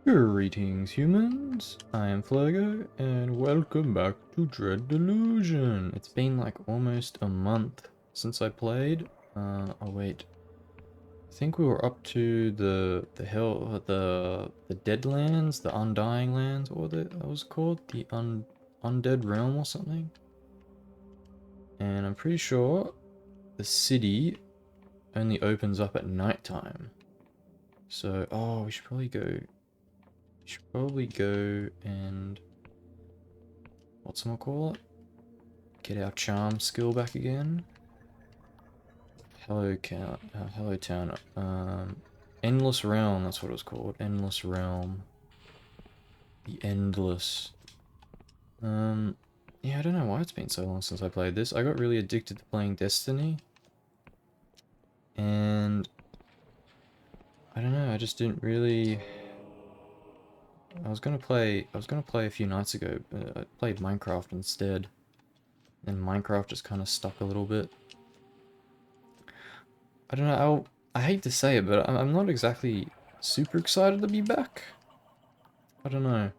Greetings, humans. I am Flergo, and welcome back to Dread Delusion. It's been like almost a month since I played. Oh wait, I think we were up to the Deadlands, the Undying Lands, or that was called the Undead Realm or something. And I'm pretty sure the city only opens up at nighttime. So, oh, we should probably go. And whatchamacallit? Get our charm skill back again. Hello town. Endless Realm, that's what it was called. Endless Realm. The Endless. Yeah, I don't know why it's been so long since I played this. I got really addicted to playing Destiny. And I don't know, I just didn't really. I was gonna play a few nights ago, but I played Minecraft instead. And Minecraft just kind of stuck a little bit. I don't know, I hate to say it, but I'm not exactly super excited to be back. I don't know.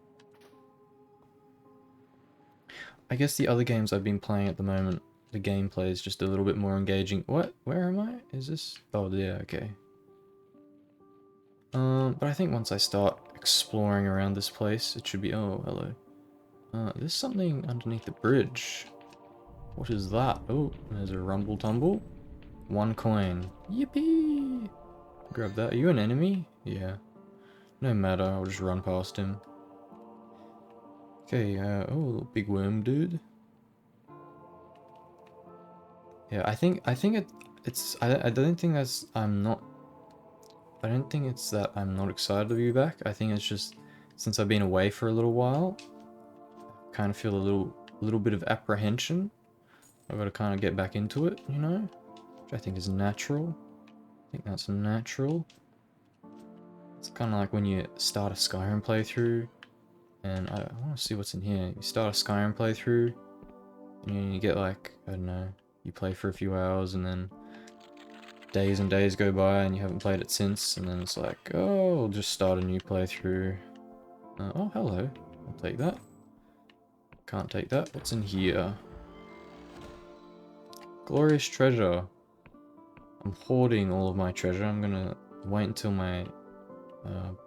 I guess the other games I've been playing at the moment, the gameplay is just a little bit more engaging. What? Where am I? Is this? Oh, yeah, okay. But I think once I start exploring around this place, it should be... Oh, hello. There's something underneath the bridge. What is that? Oh, there's a rumble tumble. 1 coin. Yippee! Grab that. Are you an enemy? Yeah. No matter, I'll just run past him. Okay, oh, little big worm dude. Yeah, I think it's I don't think that's I don't think it's that I'm not excited to be back. I think it's just since I've been away for a little while, I kind of feel a little bit of apprehension. I've got to kind of get back into it, you know? Which I think is natural. I think that's natural. It's kind of like when you start a Skyrim playthrough, and I want to see what's in here. You start a Skyrim playthrough, and you get like, I don't know, you play for a few hours, and then days and days go by and you haven't played it since, and then it's like, oh, I'll just start a new playthrough. Oh, hello. I'll take that. Can't take that. What's in here? Glorious treasure. I'm hoarding all of my treasure. I'm gonna wait until my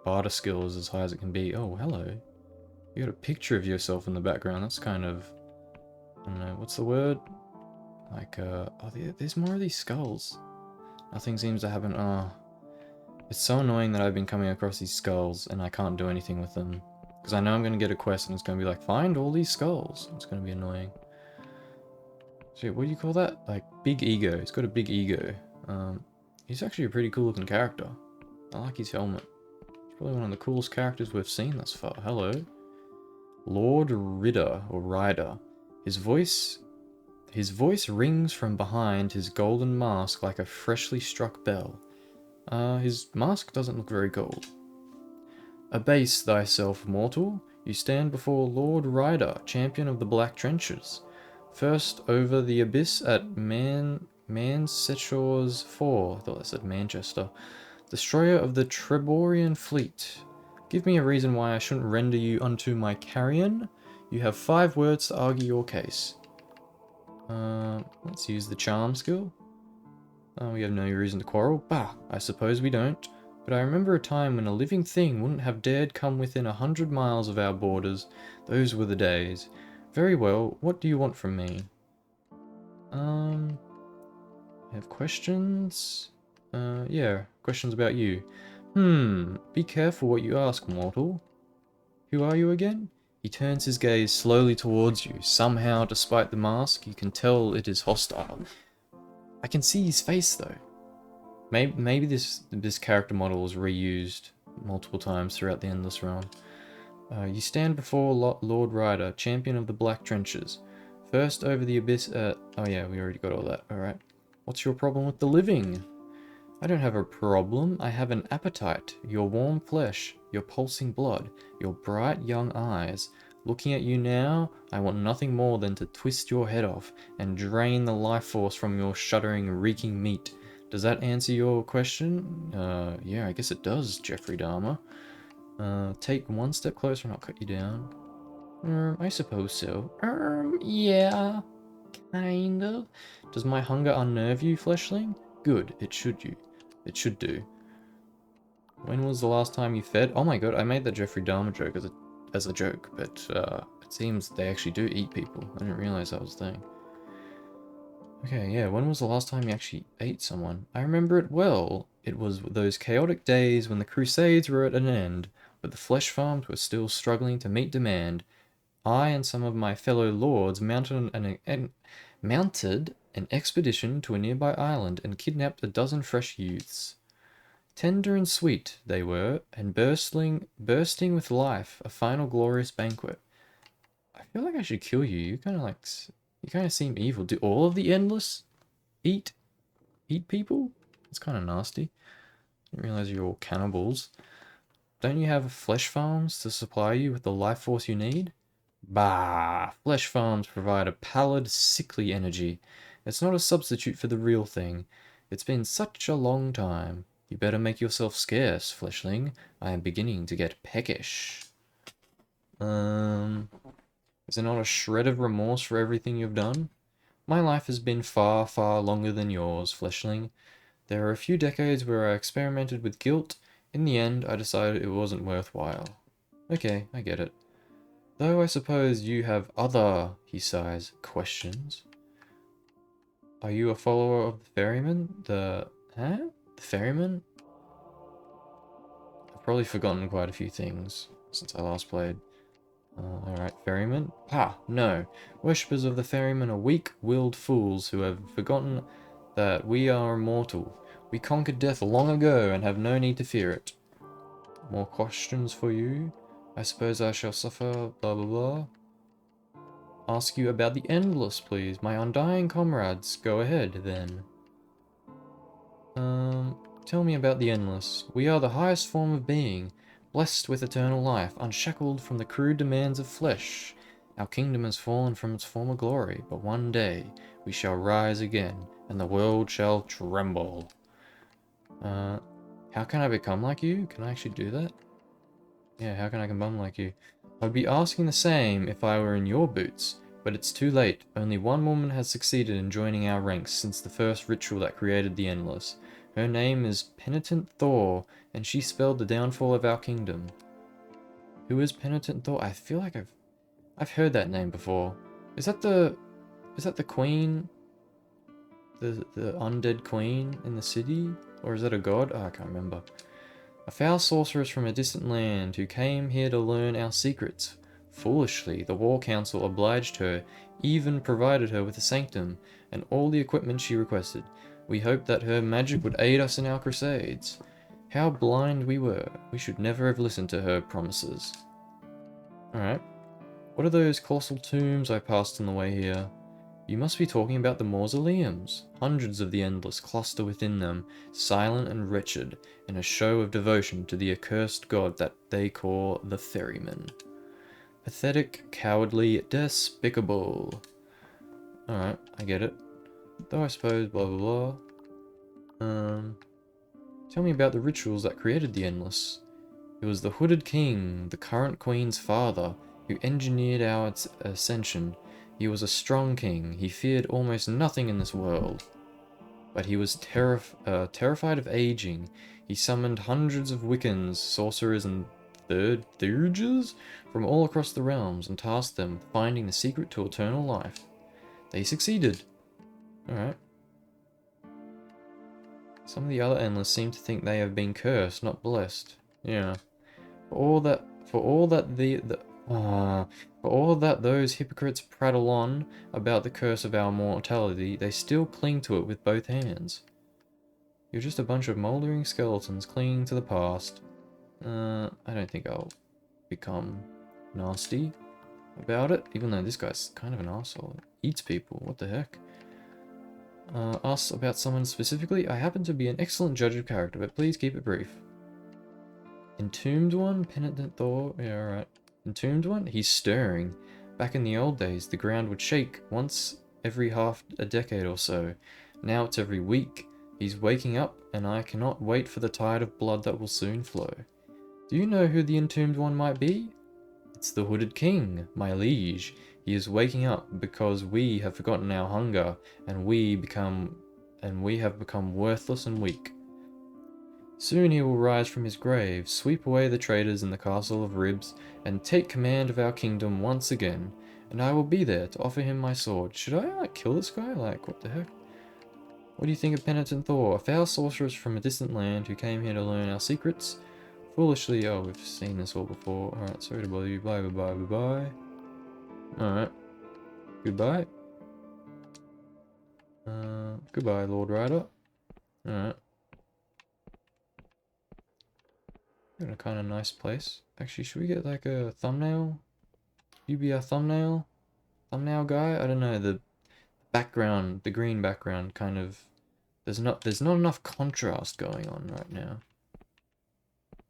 barter skill is as high as it can be. Oh, hello. You got a picture of yourself in the background. That's kind of... I don't know. What's the word? Like, oh, there's more of these skulls. Nothing seems to happen. Oh. It's so annoying that I've been coming across these skulls and I can't do anything with them. Because I know I'm going to get a quest and it's going to be like, find all these skulls. It's going to be annoying. So what do you call that? Like, big ego. He's got a big ego. He's actually a pretty cool looking character. I like his helmet. He's probably one of the coolest characters we've seen thus far. Hello. Lord Ridder, or Rider. His voice rings from behind his golden mask like a freshly struck bell. His mask doesn't look very gold. Abase thyself, mortal. You stand before Lord Rider, champion of the Black Trenches. First over the abyss at Mansechor's 4. I thought that said Manchester. Destroyer of the Treborian fleet. Give me a reason why I shouldn't render you unto my carrion. You have 5 words to argue your case. Let's use the charm skill. We have no reason to quarrel. Bah, I suppose we don't. But I remember a time when a living thing wouldn't have dared come within 100 miles of our borders. Those were the days. Very well, what do you want from me? I have questions? Yeah, questions about you. Be careful what you ask, mortal. Who are you again? He turns his gaze slowly towards you. Somehow, despite the mask, you can tell it is hostile. I can see his face, though. Maybe this character model was reused multiple times throughout the Endless Realm. You stand before Lord Rider, champion of the Black Trenches. First over the abyss at... Oh yeah, we already got all that. Alright. What's your problem with the living? I don't have a problem. I have an appetite. Your warm flesh, your pulsing blood, your bright young eyes. Looking at you now, I want nothing more than to twist your head off and drain the life force from your shuddering, reeking meat. Does that answer your question? Yeah, I guess it does, Jeffrey Dahmer. Take one step closer and I'll cut you down. I suppose so. Yeah, kind of. Does my hunger unnerve you, fleshling? Good, it should you. It should do. When was the last time you fed? Oh my god, I made that Jeffrey Dahmer joke as a joke, but it seems they actually do eat people. I didn't realize that was a thing. Okay, yeah, when was the last time you actually ate someone? I remember it well. It was those chaotic days when the Crusades were at an end, but the flesh farms were still struggling to meet demand. I and some of my fellow lords mounted an expedition to a nearby island and kidnapped a dozen fresh youths. Tender and sweet they were, and bursting with life, a final glorious banquet. I feel like I should kill you. You kind of seem evil. Do all of the Endless eat people? It's kind of nasty. I didn't realize you're all cannibals. Don't you have flesh farms to supply you with the life force you need? Bah! Flesh farms provide a pallid, sickly energy. It's not a substitute for the real thing. It's been such a long time. You better make yourself scarce, fleshling. I am beginning to get peckish. Is there not a shred of remorse for everything you've done? My life has been far, far longer than yours, fleshling. There are a few decades where I experimented with guilt. In the end, I decided it wasn't worthwhile. Okay, I get it. Though I suppose you have other, he sighs, questions. Are you a follower of the ferryman? The ferryman? I've probably forgotten quite a few things since I last played. Alright, ferryman? No. Worshippers of the ferryman are weak-willed fools who have forgotten that we are immortal. We conquered death long ago and have no need to fear it. More questions for you? I suppose I shall suffer, blah blah blah. Ask you about the Endless, please. My undying comrades. Go ahead, then. Tell me about the Endless. We are the highest form of being, blessed with eternal life, unshackled from the crude demands of flesh. Our kingdom has fallen from its former glory, but one day we shall rise again, and the world shall tremble. How can I become like you? Can I actually do that? Yeah, how can I become like you? I'd be asking the same if I were in your boots, but it's too late. Only one woman has succeeded in joining our ranks since the first ritual that created the Endless. Her name is Penitent Thor, and she spelled the downfall of our kingdom. Who is Penitent Thor? I feel like I've heard that name before. Is that the queen? The undead queen in the city? Or is that a god? Oh, I can't remember. A foul sorceress from a distant land who came here to learn our secrets. Foolishly, the War Council obliged her, even provided her with a sanctum and all the equipment she requested. We hoped that her magic would aid us in our crusades. How blind we were. We should never have listened to her promises. Alright. What are those colossal tombs I passed on the way here? You must be talking about the mausoleums. Hundreds of the Endless cluster within them, silent and wretched, in a show of devotion to the accursed god that they call the Ferryman. Pathetic, cowardly, despicable. Alright, I get it. Though I suppose blah blah blah. Tell me about the rituals that created the Endless. It was the Hooded King, the current queen's father, who engineered our ascension. He was a strong king. He feared almost nothing in this world. But he was terrified of aging. He summoned hundreds of Wiccans, sorcerers, and Thurges from all across the realms and tasked them with finding the secret to eternal life. They succeeded. Alright. Some of the other Endless seem to think they have been cursed, not blessed. Yeah. For all that those hypocrites prattle on about the curse of our mortality, they still cling to it with both hands. You're just a bunch of mouldering skeletons clinging to the past. I don't think I'll become nasty about it, even though this guy's kind of an asshole. Eats people, what the heck? Ask about someone specifically? I happen to be an excellent judge of character, but please keep it brief. Entombed One? Penitent Thor? Yeah, alright. Entombed One? He's stirring. Back in the old days, the ground would shake once every half a decade or so. Now it's every week. He's waking up, and I cannot wait for the tide of blood that will soon flow. Do you know who the Entombed One might be? It's the Hooded King, my liege. He is waking up because we have forgotten our hunger, and we have become worthless and weak. Soon he will rise from his grave, sweep away the traitors in the castle of Ribs, and take command of our kingdom once again. And I will be there to offer him my sword. Should I, like, kill this guy? Like, what the heck? What do you think of Penitent Thor? A foul sorceress from a distant land who came here to learn our secrets? Foolishly, oh, we've seen this all before. Alright, sorry to bother you. Bye, bye, bye, bye. Alright. Goodbye. Goodbye, Lord Rider. Alright. In a kind of nice place. Actually, should we get like a thumbnail? You be our thumbnail? Thumbnail guy? I don't know, the background, the green background kind of... There's not enough contrast going on right now.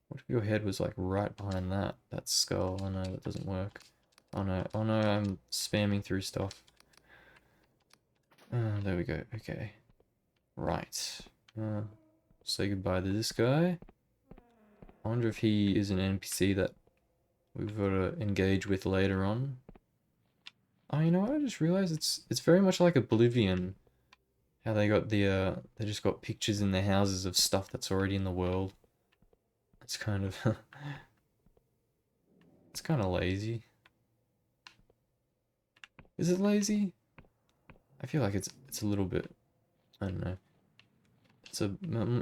What if your head was like right behind that skull? Oh no, that doesn't work. Oh no, I'm spamming through stuff. There we go, okay. Right. Say goodbye to this guy. I wonder if he is an NPC that we've got to engage with later on. Oh, you know what? I just realized it's very much like Oblivion. How they got the they just got pictures in their houses of stuff that's already in the world. It's kind of it's kind of lazy. Is it lazy? I feel like it's a little bit, I don't know.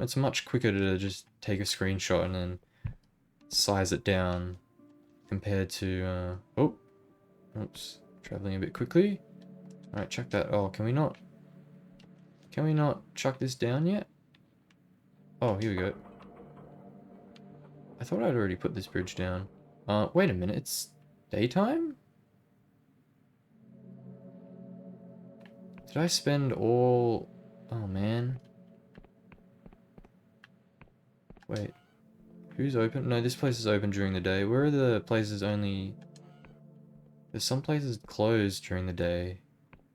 It's much quicker to just take a screenshot and then size it down compared to oh, oops, traveling a bit quickly. All right, check that. Oh, can we not chuck this down yet? Oh, here we go. I thought I'd already put this bridge down. Wait a minute, it's daytime? Did I spend all... Oh, man. Wait. Who's open? No, this place is open during the day. Where are the places only... There's some places closed during the day.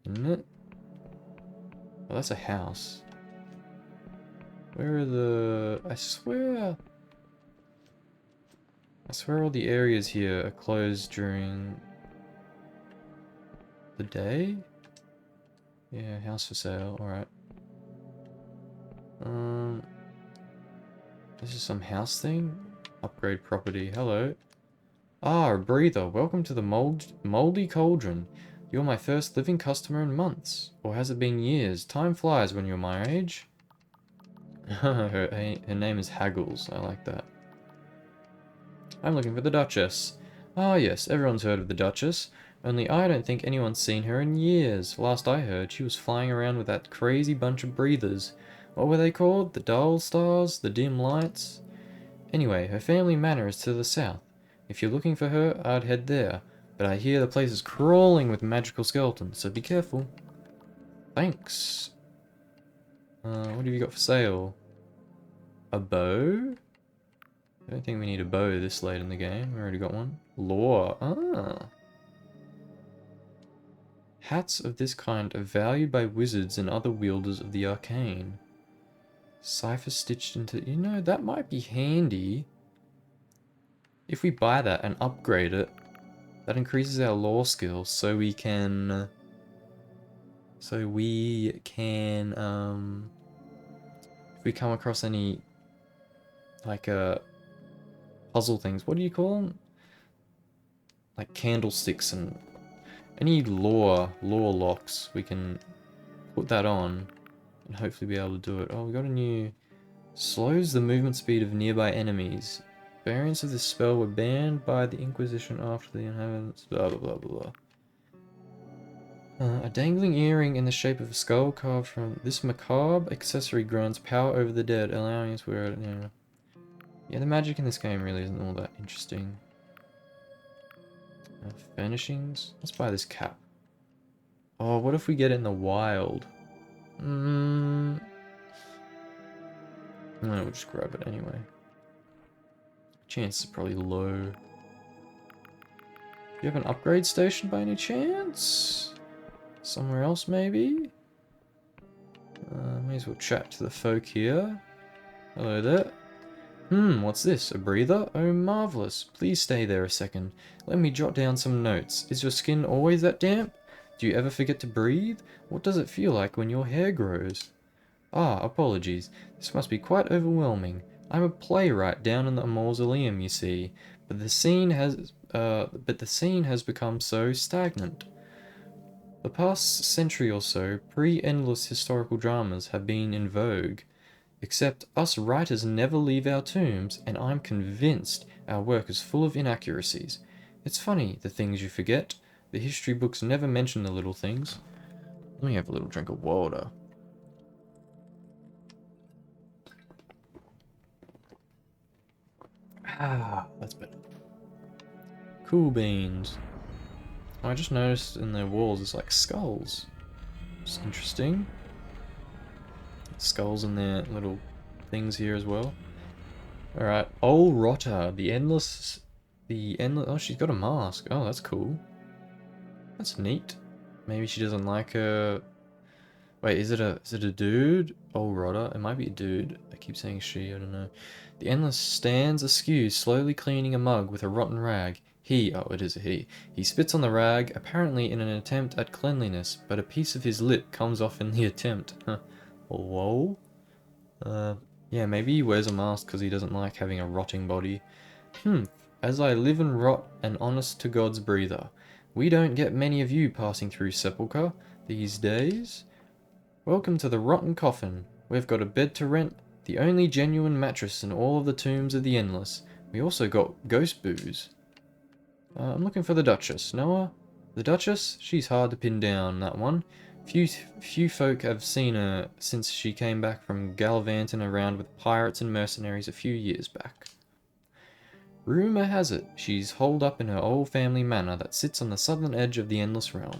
Isn't it? Oh, that's a house. Where are the... I swear all the areas here are closed during the day? Yeah, house for sale, alright. This is some house thing? Upgrade property, hello. Ah, a breather, welcome to the moldy cauldron. You're my first living customer in months. Or has it been years? Time flies when you're my age. her name is Haggles, I like that. I'm looking for the Duchess. Ah yes, everyone's heard of the Duchess. Only I don't think anyone's seen her in years. Last I heard, she was flying around with that crazy bunch of breathers. What were they called? The dull stars? The dim lights? Anyway, her family manor is to the south. If you're looking for her, I'd head there. But I hear the place is crawling with magical skeletons, so be careful. Thanks. What have you got for sale? A bow? I don't think we need a bow this late in the game. We already got one. Lore. Ah. Hats of this kind are valued by wizards and other wielders of the arcane. Cipher stitched into... You know, that might be handy. If we buy that and upgrade it, that increases our lore skills, so we can... if we come across any, like, puzzle things, what do you call them? Like candlesticks and any lore locks, we can put that on and hopefully be able to do it. Oh, we got a new... Slows the movement speed of nearby enemies. Variants of this spell were banned by the Inquisition after the inhabitants... Blah, blah, blah, blah, blah. A dangling earring in the shape of a skull carved from this macabre accessory grants power over the dead, allowing us to wear it. Yeah, the magic in this game really isn't all that interesting. Furnishings? Let's buy this cap. Oh, what if we get it in the wild? No, we'll just grab it anyway. Chance is probably low. Do you have an upgrade station by any chance? Somewhere else, maybe? May as well chat to the folk here. Hello there. What's this? A breather? Oh, marvelous. Please stay there a second. Let me jot down some notes. Is your skin always that damp? Do you ever forget to breathe? What does it feel like when your hair grows? Ah, apologies. This must be quite overwhelming. I'm a playwright down in the mausoleum, you see, but the scene has become so stagnant. The past century or so, pre-endless historical dramas have been in vogue. Except us writers never leave our tombs, and I'm convinced our work is full of inaccuracies. It's funny, the things you forget. The history books never mention the little things. Let me have a little drink of water. Ah, that's better. Cool beans. I just noticed in their walls there's like skulls. It's interesting. Skulls in their little things here as well. Alright, Old Rotter, oh, she's got a mask. Oh, that's cool. That's neat. Maybe she doesn't like her. Wait, is it a dude? Old Rotter? It might be a dude. I keep saying she, I don't know. The Endless stands askew, slowly cleaning a mug with a rotten rag. Oh, it is a he. He spits on the rag, apparently in an attempt at cleanliness, but a piece of his lip comes off in the attempt. Huh. Whoa? Yeah, maybe he wears a mask because he doesn't like having a rotting body. As I live and rot, an honest to God's breather. We don't get many of you passing through Sepulchre these days. Welcome to the Rotten Coffin. We've got a bed to rent, the only genuine mattress in all of the tombs of the Endless. We also got ghost booze. I'm looking for the Duchess. Noah? The Duchess? She's hard to pin down, that one. Few folk have seen her since she came back from gallivanting around with pirates and mercenaries a few years back. Rumour has it she's holed up in her old family manor that sits on the southern edge of the Endless Realm.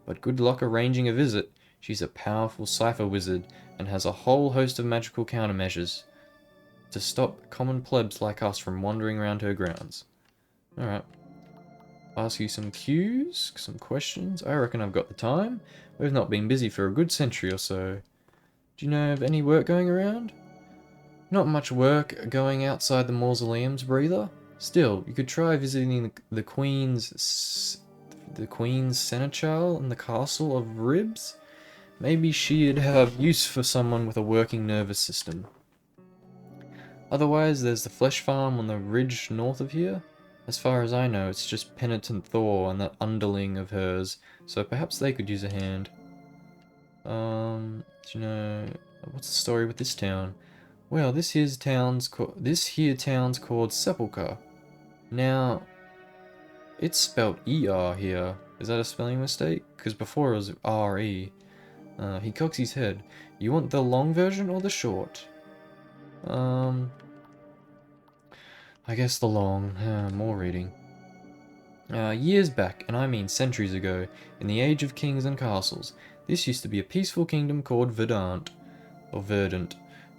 But good luck arranging a visit. She's a powerful cipher wizard and has a whole host of magical countermeasures to stop common plebs like us from wandering around her grounds. Alright. Ask you some cues, some questions. I reckon I've got the time. We've not been busy for a good century or so. Do you know of any work going around? Not much work going outside the mausoleum's breather. Still, you could try visiting the Queen's seneschal in the castle of Ribs. Maybe she'd have use for someone with a working nervous system. Otherwise, there's the flesh farm on the ridge north of here. As far as I know, it's just Penitent Thor and that underling of hers, so perhaps they could use a hand. Do you know, what's the story with this town? Well, this here town's called Sepulchre. Now, it's spelled E-R here. Is that a spelling mistake? Because before it was R-E. He cocks his head. You want the long version or the short? I guess the long. More reading. Years back, and I mean centuries ago, in the age of kings and castles, this used to be a peaceful kingdom called Verdant.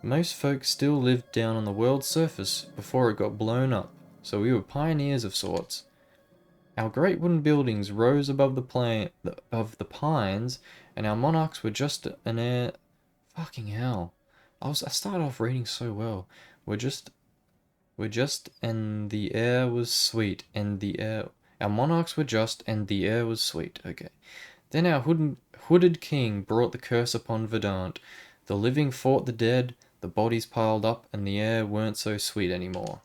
Most folks still lived down on the world's surface before it got blown up, so we were pioneers of sorts. Our great wooden buildings rose above the pines, and our monarchs were just an air. Fucking hell! I started off reading so well. And the air was sweet, Our monarchs were just, and the air was sweet. Okay. Then our hooded king brought the curse upon Verdant. The living fought the dead, the bodies piled up, and the air weren't so sweet anymore.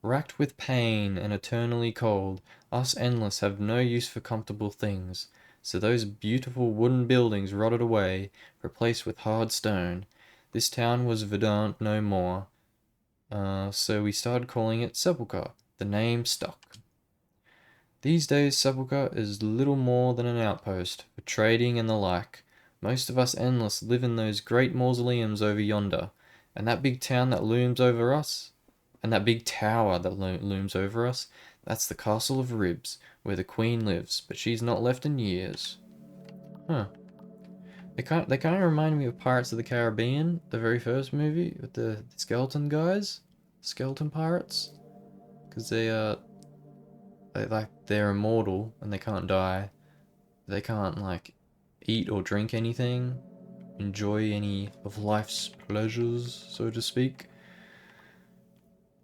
Racked with pain and eternally cold, us Endless have no use for comfortable things, so those beautiful wooden buildings rotted away, replaced with hard stone. This town was Verdant no more, so we started calling it Sepulchre. The name stuck. These days Sepulchre is little more than an outpost, for trading and the like. Most of us Endless live in those great mausoleums over yonder, and that big town that looms over us, and that big tower that looms over us, that's the Castle of Ribs, where the Queen lives, but she's not left in years. Huh. They kind of remind me of Pirates of the Caribbean, the very first movie, with the skeleton guys. Skeleton pirates. Because they're immortal, and they can't die. They can't, like, eat or drink anything, enjoy any of life's pleasures, so to speak.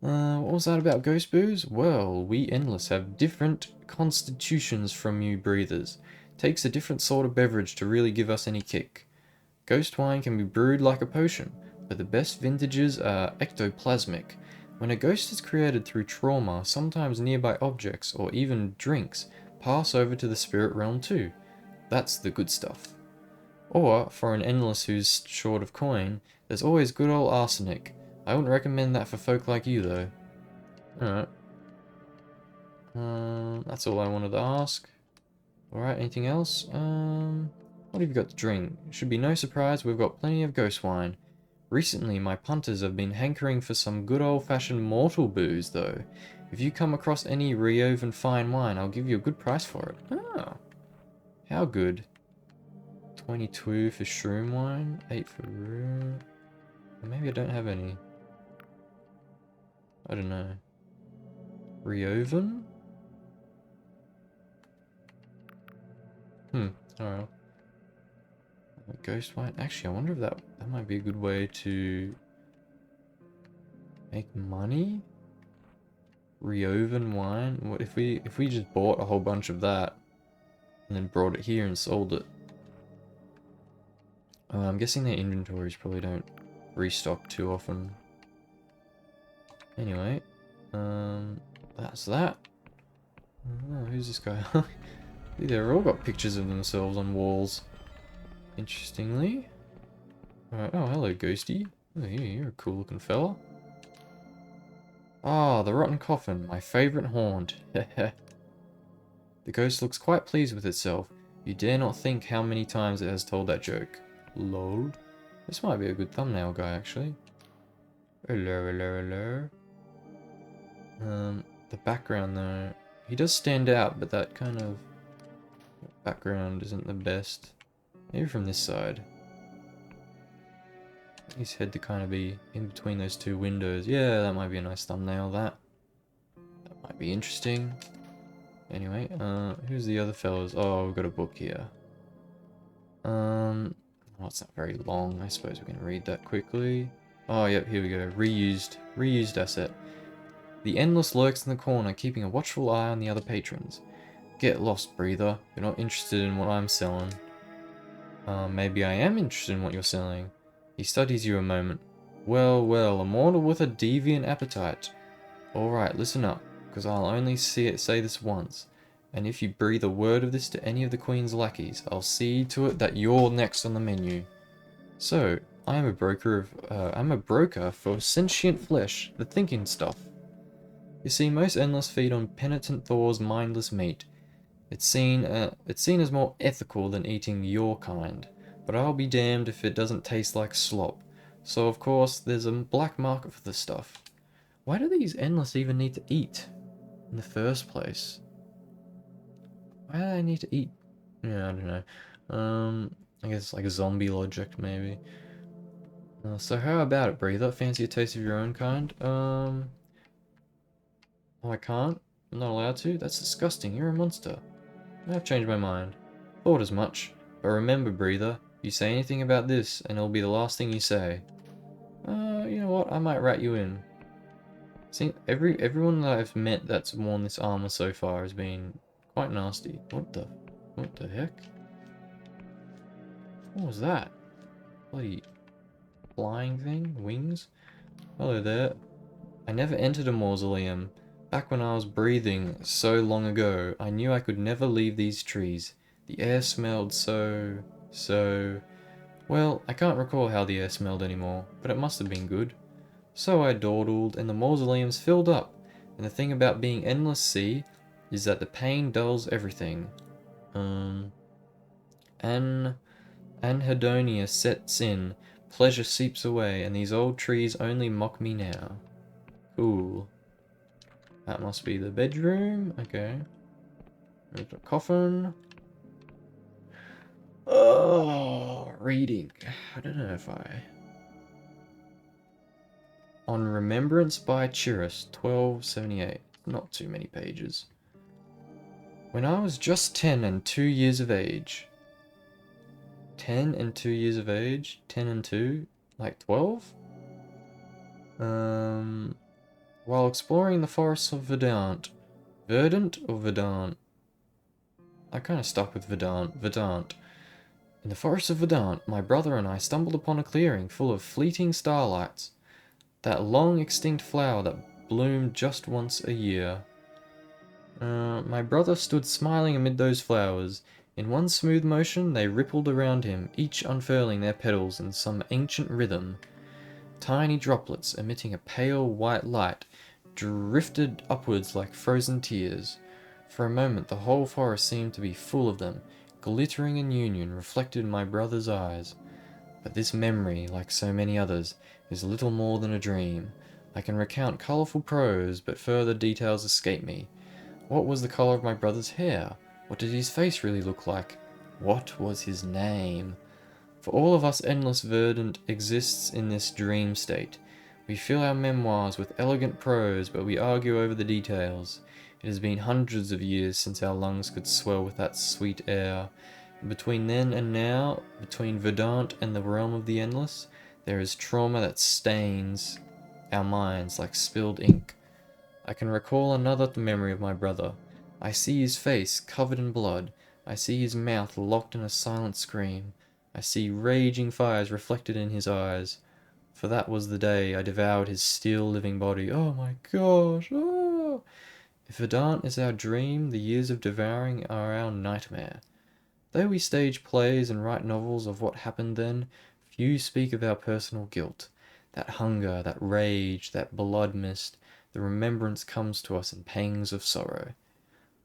What was that about ghost booze? Well, we Endless have different constitutions from you breathers. Takes a different sort of beverage to really give us any kick. Ghost wine can be brewed like a potion, but the best vintages are ectoplasmic. When a ghost is created through trauma, sometimes nearby objects or even drinks pass over to the spirit realm too. That's the good stuff. Or, for an Endless who's short of coin, there's always good old arsenic. I wouldn't recommend that for folk like you though. Alright. That's all I wanted to ask. Alright, anything else? What have you got to drink? Should be no surprise, we've got plenty of ghost wine. Recently, my punters have been hankering for some good old-fashioned mortal booze, though. If you come across any Riovan fine wine, I'll give you a good price for it. Oh, how good. 22 for shroom wine, 8 for room. Maybe I don't have any. I don't know. Riovan? Alright. Ghost wine. Actually, I wonder if that might be a good way to make money. Riovan wine. What if we just bought a whole bunch of that and then brought it here and sold it? I'm guessing their inventories probably don't restock too often. Anyway, that's that. Oh, who's this guy? They've all got pictures of themselves on walls. Interestingly. Alright, oh hello Ghosty. Oh, you're a cool looking fella. Ah, the rotten coffin, my favourite haunt. The ghost looks quite pleased with itself. You dare not think how many times it has told that joke. Lol. This might be a good thumbnail guy, actually. Hello, hello, hello. The background though. He does stand out, but that kind of background isn't the best. Maybe from this side. His head to kind of be in between those two windows. Yeah, that might be a nice thumbnail, that. That might be interesting. Anyway, who's the other fellows? Oh, we've got a book here. Oh, it's not very long. I suppose we can read that quickly. Oh, yep, here we go. Reused asset. The Endless lurks in the corner, keeping a watchful eye on the other patrons. Get lost, breather. You're not interested in what I'm selling. Maybe I am interested in what you're selling. He studies you a moment. Well, well, a mortal with a deviant appetite. Alright, listen up, because I'll only say this once. And if you breathe a word of this to any of the Queen's lackeys, I'll see to it that you're next on the menu. So, I'm a broker for sentient flesh, the thinking stuff. You see, most Endless feed on penitent Thor's mindless meat. It's seen as more ethical than eating your kind, but I'll be damned if it doesn't taste like slop. So of course, there's a black market for this stuff. Why do these Endless even need to eat in the first place? Why do they need to eat? Yeah, I don't know. I guess like a zombie logic, maybe. So how about it, breather? Fancy a taste of your own kind? Oh, I can't? I'm not allowed to? That's disgusting. You're a monster. I've changed my mind. Thought as much. But remember, breather, you say anything about this, and it'll be the last thing you say. You know what? I might rat you in. See, everyone that I've met that's worn this armor so far has been quite nasty. What the heck? What was that? Bloody flying thing? Wings? Hello there. I never entered a mausoleum. Back when I was breathing so long ago, I knew I could never leave these trees. The air smelled so... Well, I can't recall how the air smelled anymore, but it must have been good. So I dawdled, and the mausoleums filled up. And the thing about being Endless Sea is that the pain dulls everything. Anhedonia sets in, pleasure seeps away, and these old trees only mock me now. Cool. That must be the bedroom. Okay. There's a coffin. Oh, reading. I don't know if I... On Remembrance by Chirrus, 1278. Not too many pages. When I was just 10 and 2 years of age. 10 and 2 years of age? 10 and 2? Like 12? While exploring the forests of Verdant. Verdant or Verdant? I kind of stuck with Verdant. Verdant. In the forest of Verdant, my brother and I stumbled upon a clearing full of fleeting starlights. That long extinct flower that bloomed just once a year. My brother stood smiling amid those flowers. In one smooth motion they rippled around him, each unfurling their petals in some ancient rhythm. Tiny droplets, emitting a pale white light, drifted upwards like frozen tears. For a moment the whole forest seemed to be full of them, glittering in union, reflected in my brother's eyes. But this memory, like so many others, is little more than a dream. I can recount colourful prose, but further details escape me. What was the colour of my brother's hair? What did his face really look like? What was his name? For all of us, endless verdant exists in this dream state. We fill our memoirs with elegant prose, but we argue over the details. It has been hundreds of years since our lungs could swell with that sweet air. And between then and now, between Verdant and the realm of the endless, there is trauma that stains our minds like spilled ink. I can recall another memory of my brother. I see his face covered in blood. I see his mouth locked in a silent scream. I see raging fires reflected in his eyes. For that was the day I devoured his still living body. Oh my gosh! Oh! If Verdant is our dream, the years of devouring are our nightmare. Though we stage plays and write novels of what happened then, few speak of our personal guilt. That hunger, that rage, that blood mist, the remembrance comes to us in pangs of sorrow.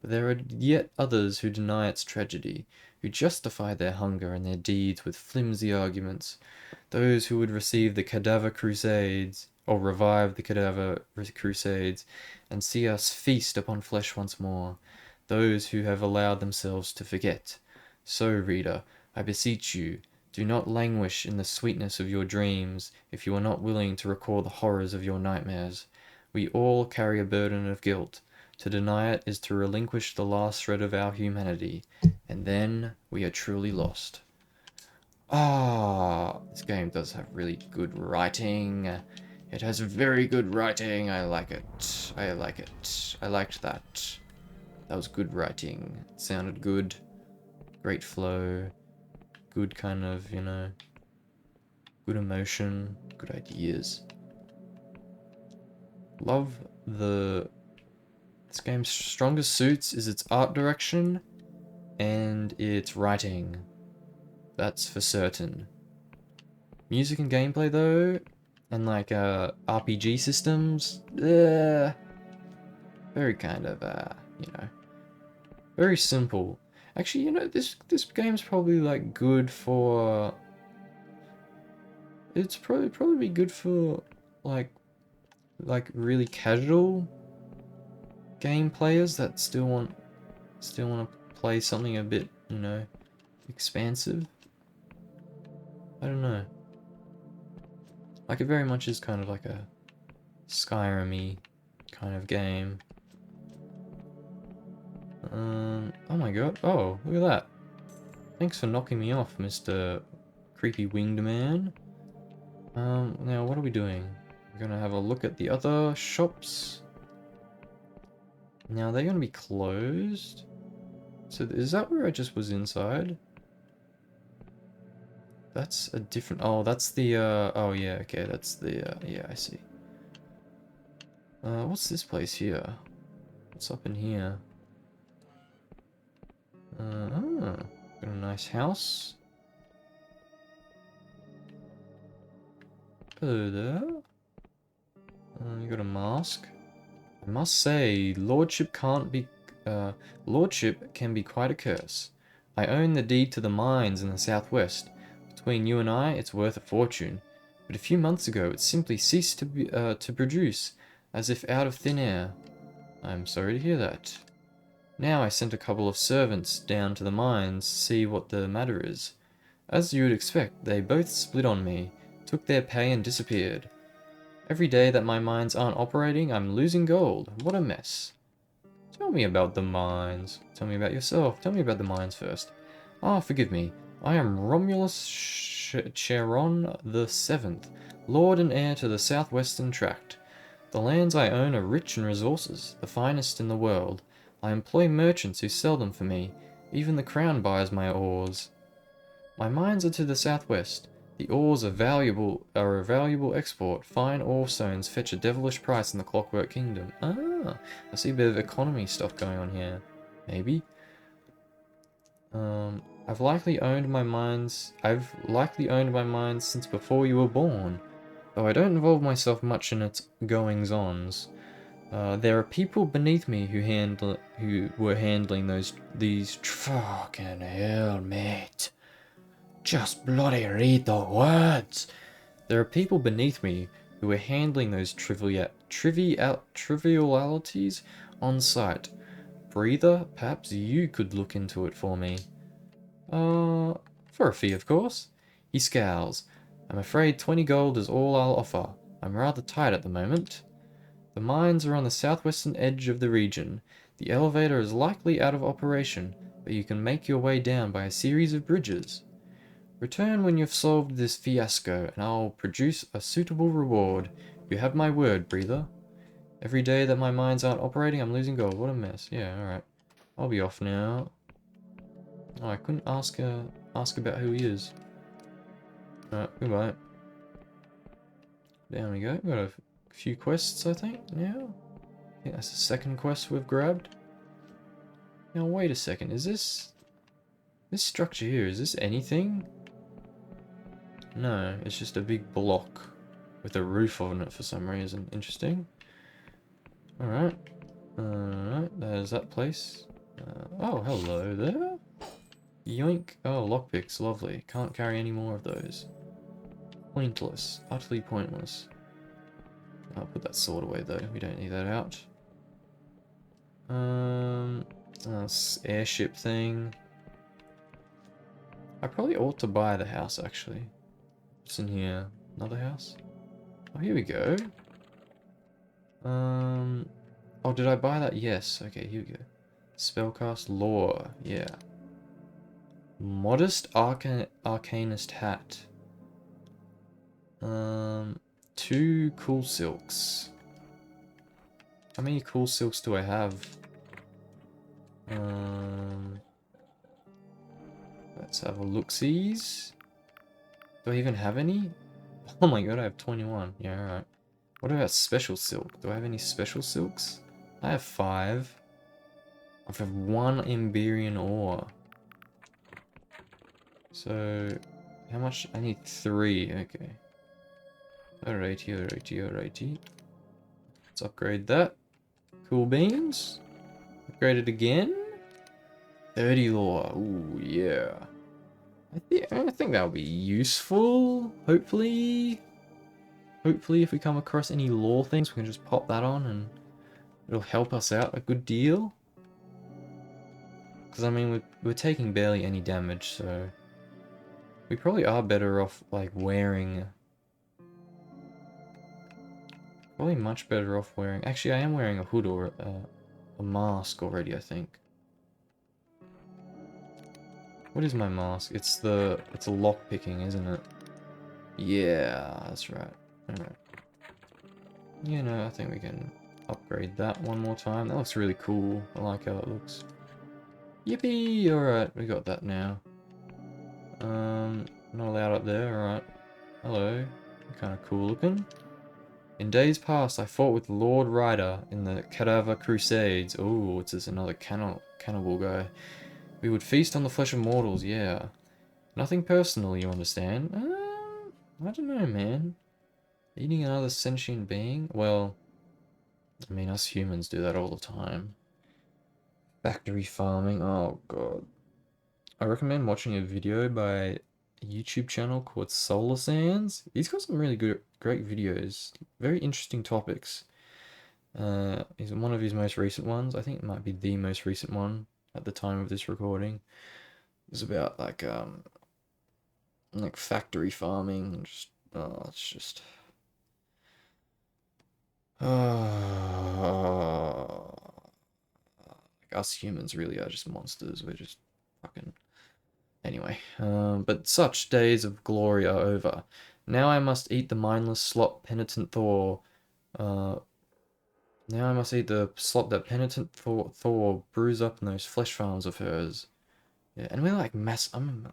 But there are yet others who deny its tragedy, who justify their hunger and their deeds with flimsy arguments. Those who would receive the cadaver crusades, or revive the cadaver crusades, and see us feast upon flesh once more. Those who have allowed themselves to forget. So, reader, I beseech you, do not languish in the sweetness of your dreams if you are not willing to recall the horrors of your nightmares. We all carry a burden of guilt. To deny it is to relinquish the last shred of our humanity, and then we are truly lost. Ah, this game does have really good writing. It has very good writing. I like it. I like it. I liked that. That was good writing. It sounded good. Great flow. Good kind of, good emotion. Good ideas. Love this game's strongest suits is its art direction and its writing. That's for certain. Music and gameplay though, and like RPG systems, very kind of very simple. Actually, this game's probably like good for. It's probably be good for like really casual game players that still want to play something a bit, expansive. I don't know. Like, it very much is kind of like a Skyrim-y kind of game. Oh my god. Oh, look at that. Thanks for knocking me off, Mr. Creepy Winged Man. Now what are we doing? We're gonna have a look at the other shops. Now, they're gonna be closed. So is that where I just was inside? That's a different... Oh, that's the, oh yeah, okay, that's the, yeah, I see. What's this place here? What's up in here? Got a nice house. Hello there. You got a mask. I must say, lordship can be quite a curse. I own the deed to the mines in the southwest. Between you and I, it's worth a fortune. But a few months ago, it simply ceased to produce, as if out of thin air. I'm sorry to hear that. Now I sent a couple of servants down to the mines to see what the matter is. As you would expect, they both split on me, took their pay and disappeared. Every day that my mines aren't operating, I'm losing gold. What a mess. Tell me about the mines. Tell me about yourself. Tell me about the mines first. Ah, forgive me. I am Romulus Charon the Seventh, Lord and heir to the Southwestern Tract. The lands I own are rich in resources, the finest in the world. I employ merchants who sell them for me. Even the crown buys my ores. My mines are to the southwest. The ores are a valuable export. Fine ore stones fetch a devilish price in the Clockwork Kingdom. Ah, I see a bit of economy stuff going on here. Maybe. I've likely owned my mines since before you were born, though I don't involve myself much in its goings-ons. There are people beneath me who were handling these fucking hell, mate. Just bloody read the words. There are people beneath me who are handling those trivialities on site. Breather, perhaps you could look into it for me. For a fee, of course. He scowls. I'm afraid 20 gold is all I'll offer. I'm rather tight at the moment. The mines are on the southwestern edge of the region. The elevator is likely out of operation, but you can make your way down by a series of bridges. Return when you've solved this fiasco, and I'll produce a suitable reward. You have my word, Breather. Every day that my mines aren't operating, I'm losing gold. What a mess. Yeah, alright. I'll be off now. Oh, I couldn't ask about who he is. Alright, goodbye. Down we go. We've got a few quests, I think, now. I think that's the second quest we've grabbed. Now, wait a second. Is this structure here, is this anything? No, it's just a big block with a roof on it for some reason. Interesting. Alright. Alright, there's that place. Oh, hello there. Yoink. Oh, lockpicks. Lovely. Can't carry any more of those. Pointless. Utterly pointless. I'll put that sword away though. We don't need that out. Airship thing. I probably ought to buy the house actually. What's in here? Another house? Oh, here we go. Oh, did I buy that? Yes. Okay, here we go. Spellcast lore. Yeah. Modest Arcanist hat. 2 cool silks. How many cool silks do I have? Let's have a look-sees. Do I even have any? Oh my god, I have 21. Yeah, alright. What about special silk? Do I have any special silks? I have 5. I have 1 Emberian ore. So, how much? I need 3. Okay. Alrighty, alrighty, alrighty. Let's upgrade that. Cool beans. Upgrade it again. 30 lore. Ooh, yeah. I think that'll be useful. Hopefully. Hopefully, if we come across any lore things, we can just pop that on and it'll help us out a good deal. Because, I mean, we're taking barely any damage, so... We probably are better off, like, wearing... Probably much better off wearing... Actually, I am wearing a hood or a mask already, I think. What is my mask? It's a lockpicking, isn't it? Yeah, that's right. Alright. You know, I think we can upgrade that one more time. That looks really cool. I like how it looks. Yippee! Alright, we got that now. Not allowed up there, alright. Hello. Kind of cool looking. In days past, I fought with Lord Ryder in the Cadaver Crusades. Oh, what's this? Another cannibal guy. We would feast on the flesh of mortals, yeah. Nothing personal, you understand? I don't know, man. Eating another sentient being? Well, I mean, us humans do that all the time. Factory farming, oh god. I recommend watching a video by a YouTube channel called Solar Sands. He's got some really great videos. Very interesting topics. Is one of his most recent ones. I think it might be the most recent one at the time of this recording. It's about like factory farming and just it's just like us humans really are just monsters. We're just fucking anyway. But such days of glory are over. Now I must eat the mindless slop penitent Thor Now I must eat the slop that penitent Thor brews up in those flesh farms of hers. Yeah, and we're like I'm a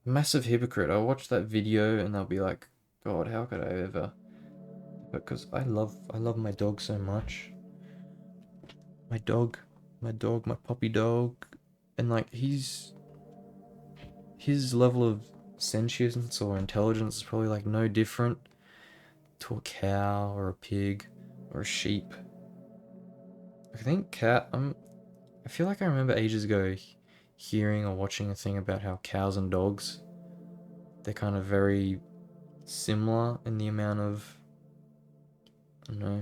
massive hypocrite. I'll watch that video and they'll be like, God, how could I ever? Because I love my dog so much. My dog, my puppy dog, and like his level of sentience or intelligence is probably like no different to a cow or a pig or a sheep. I think I feel like I remember ages ago hearing or watching a thing about how cows and dogs, they're kind of very similar in the amount of, I don't know,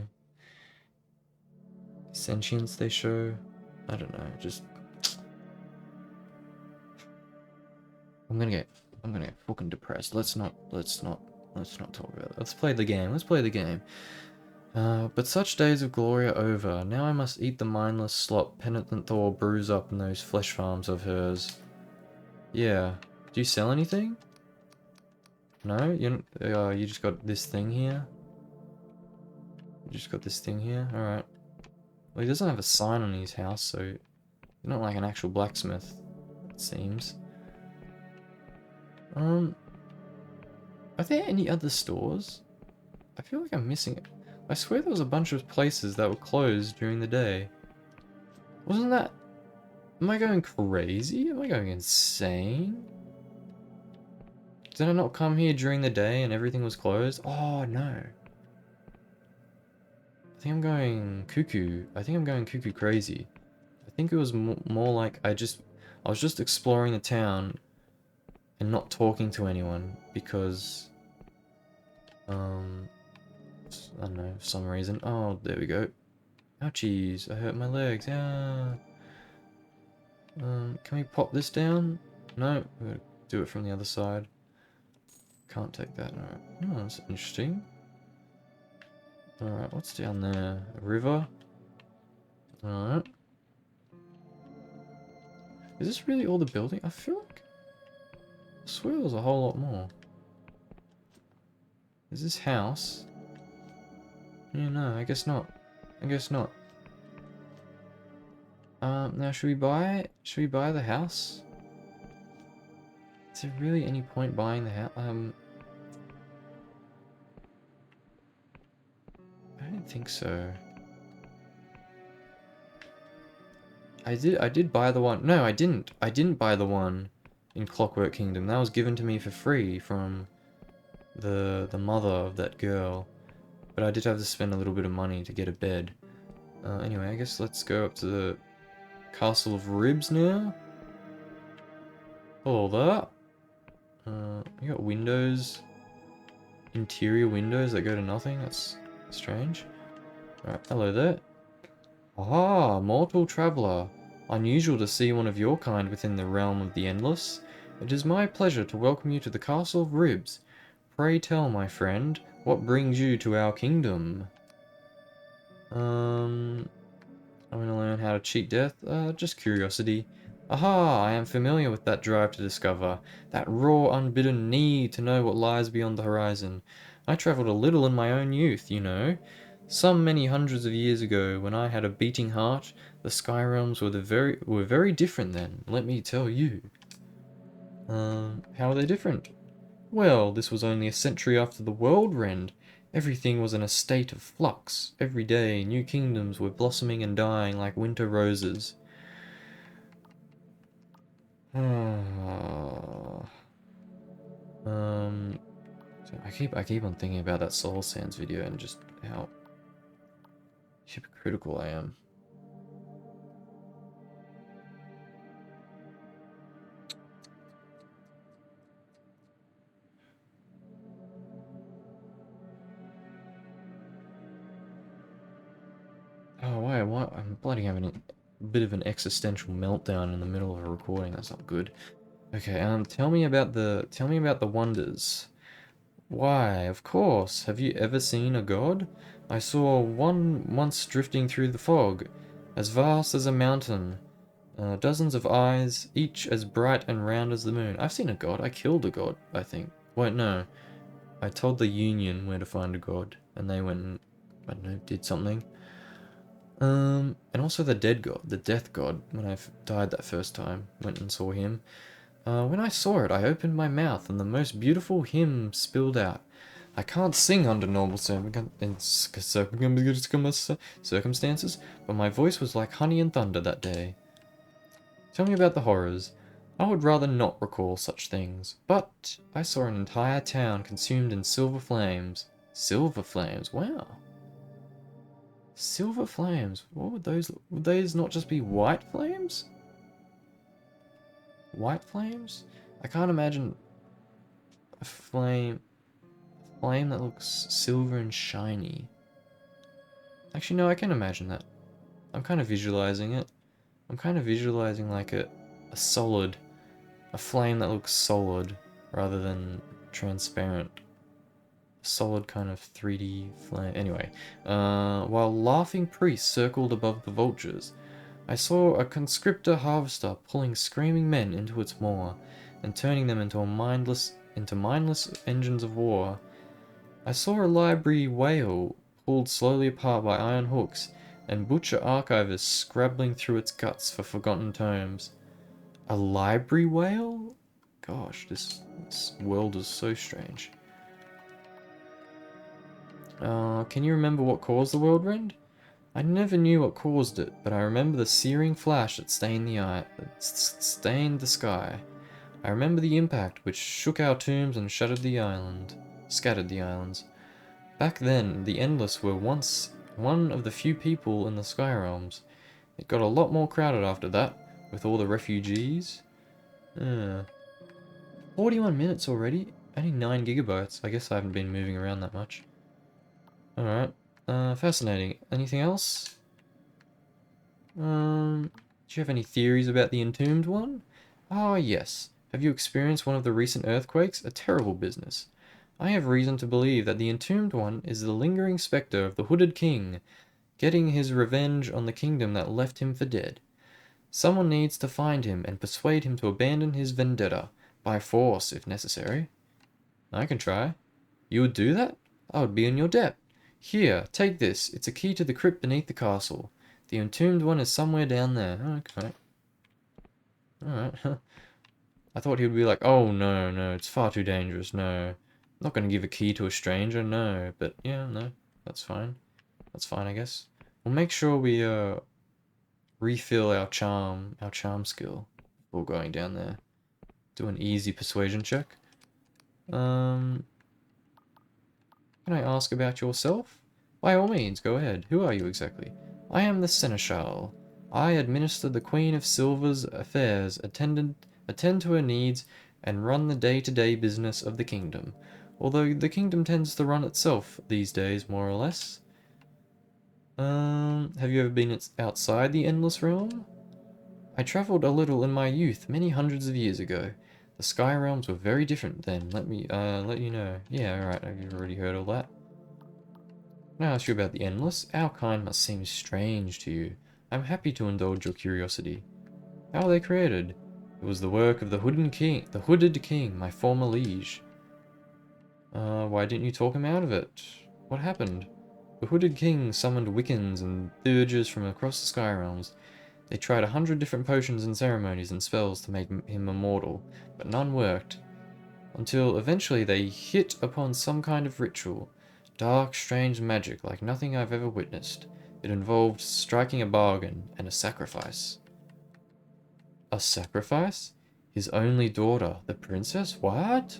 sentience they show. I don't know, just I'm gonna get fucking depressed. Let's not talk about it. Let's play the game. Let's play the game. But such days of glory are over. Now I must eat the mindless slop penitent Thor brews up in those flesh farms of hers. Yeah. Do you sell anything? No? You just got this thing here? You just got this thing here? Alright. Well, he doesn't have a sign on his house, so you're not like an actual blacksmith, it seems. Are there any other stores? I feel like I'm missing it. I swear there was a bunch of places that were closed during the day. Wasn't that... Am I going crazy? Am I going insane? Did I not come here during the day and everything was closed? Oh, no. I think I'm going cuckoo. I think I'm going cuckoo crazy. I think it was more like I was just exploring the town and not talking to anyone because, I don't know, for some reason. Oh, there we go. Ouchies, I hurt my legs. Yeah. Can we pop this down? No, we're gonna do it from the other side. Can't take that. Alright. Oh, that's interesting. Alright, what's down there? A river? Alright. Is this really all the building? I feel like... I swear there was a whole lot more. Is this house? Yeah, no, I guess not. I guess not. Now should we buy the house? Is there really any point buying the house? I don't think so. I did buy the one. No, I didn't. I didn't buy the one in Clockwork Kingdom. That was given to me for free from the mother of that girl. But I did have to spend a little bit of money to get a bed. Anyway, I guess let's go up to the Castle of Ribs now. Hello there. You got windows. Interior windows that go to nothing. That's strange. Alright, hello there. Ah, mortal traveller. Unusual to see one of your kind within the realm of the endless. It is my pleasure to welcome you to the Castle of Ribs. Pray tell, my friend, what brings you to our kingdom? I'm gonna learn how to cheat death. Just curiosity. Aha, I am familiar with that drive to discover, that raw, unbidden need to know what lies beyond the horizon. I travelled a little in my own youth, you know. Some many hundreds of years ago, when I had a beating heart, the sky realms were very different then, let me tell you. How are they different? Well, this was only a century after the world rend. Everything was in a state of flux. Every day, new kingdoms were blossoming and dying like winter roses. So I keep on thinking about that Soul Sands video and just how hypocritical I am. Oh, why? I'm bloody having a bit of an existential meltdown in the middle of a recording. That's not good. Okay, tell me about the wonders. Why, of course. Have you ever seen a god? I saw one once drifting through the fog, as vast as a mountain. Dozens of eyes, each as bright and round as the moon. I've seen a god. I killed a god, I think. Wait, no. I told the Union where to find a god, and they went and, I don't know, did something. And also the dead god, the death god, when I died that first time, went and saw him. When I saw it, I opened my mouth and the most beautiful hymn spilled out. I can't sing under normal circumstances, but my voice was like honey and thunder that day. Tell me about the horrors. I would rather not recall such things, but I saw an entire town consumed in silver flames. Silver flames, wow. Silver flames, what would those not just be white flames? White flames? I can't imagine a flame that looks silver and shiny. Actually, no, I can imagine that. I'm kind of visualizing it. I'm kind of visualizing like a flame that looks solid rather than transparent. A solid kind of 3D flame. Anyway, while laughing priests circled above the vultures, I saw a conscriptor harvester pulling screaming men into its maw and turning them into mindless engines of war. I saw a library whale pulled slowly apart by iron hooks, and butcher archivists scrabbling through its guts for forgotten tomes. A library whale? Gosh, this world is so strange. Can you remember what caused the whirlwind? I never knew what caused it, but I remember the searing flash that stained the sky. I remember the impact which shook our tombs and scattered the islands. Back then, the Endless were once one of the few people in the Sky Realms. It got a lot more crowded after that, with all the refugees. 41 minutes already? Only 9 gigabytes. I guess I haven't been moving around that much. Alright. Fascinating. Anything else? Do you have any theories about the Entombed One? Ah, yes. Have you experienced one of the recent earthquakes? A terrible business. I have reason to believe that the Entombed One is the lingering spectre of the Hooded King, getting his revenge on the kingdom that left him for dead. Someone needs to find him and persuade him to abandon his vendetta, by force if necessary. I can try. You would do that? I would be in your debt. Here, take this. It's a key to the crypt beneath the castle. The Entombed One is somewhere down there. Okay. Alright. I thought he would be like, oh no, it's far too dangerous, no. I'm not going to give a key to a stranger, no. But yeah, no, that's fine. That's fine, I guess. We'll make sure we refill our charm skill before going down there. Do an easy persuasion check. Can I ask about yourself? By all means, go ahead. Who are you exactly? I am the Seneschal. I administer the Queen of Silver's affairs, attend to her needs, and run the day-to-day business of the kingdom. Although the kingdom tends to run itself these days, more or less. Have you ever been outside the Endless Realm? I travelled a little in my youth, many hundreds of years ago. The Sky Realms were very different then, let you know. Yeah, alright, I've already heard all that. Can I ask you about the Endless? Our kind must seem strange to you. I'm happy to indulge your curiosity. How were they created? It was the work of the Hooded King, my former liege. Why didn't you talk him out of it? What happened? The Hooded King summoned Wiccans and Thurgers from across the Sky Realms. They tried 100 different potions and ceremonies and spells to make him immortal, but none worked. Until eventually they hit upon some kind of ritual. Dark, strange magic like nothing I've ever witnessed. It involved striking a bargain and a sacrifice. A sacrifice? His only daughter, the princess? What?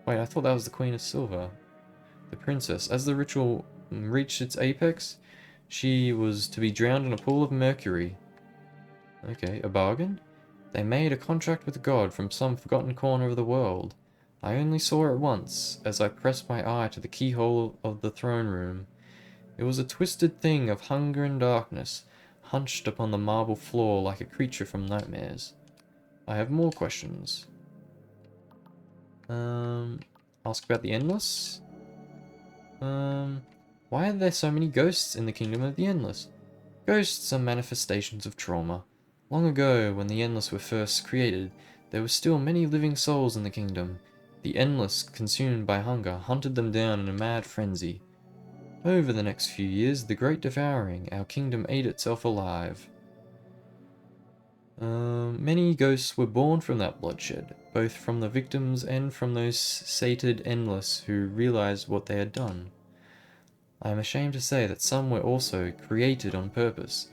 Wait, I thought that was the Queen of Silver. The princess. As the ritual reached its apex, she was to be drowned in a pool of mercury. Okay, a bargain? They made a contract with God from some forgotten corner of the world. I only saw it once, as I pressed my eye to the keyhole of the throne room. It was a twisted thing of hunger and darkness, hunched upon the marble floor like a creature from nightmares. I have more questions. Ask about the Endless? Why are there so many ghosts in the Kingdom of the Endless? Ghosts are manifestations of trauma. Long ago, when the Endless were first created, there were still many living souls in the kingdom. The Endless, consumed by hunger, hunted them down in a mad frenzy. Over the next few years, the Great Devouring, our kingdom ate itself alive. Many ghosts were born from that bloodshed, both from the victims and from those sated endless who realized what they had done. I am ashamed to say that some were also created on purpose.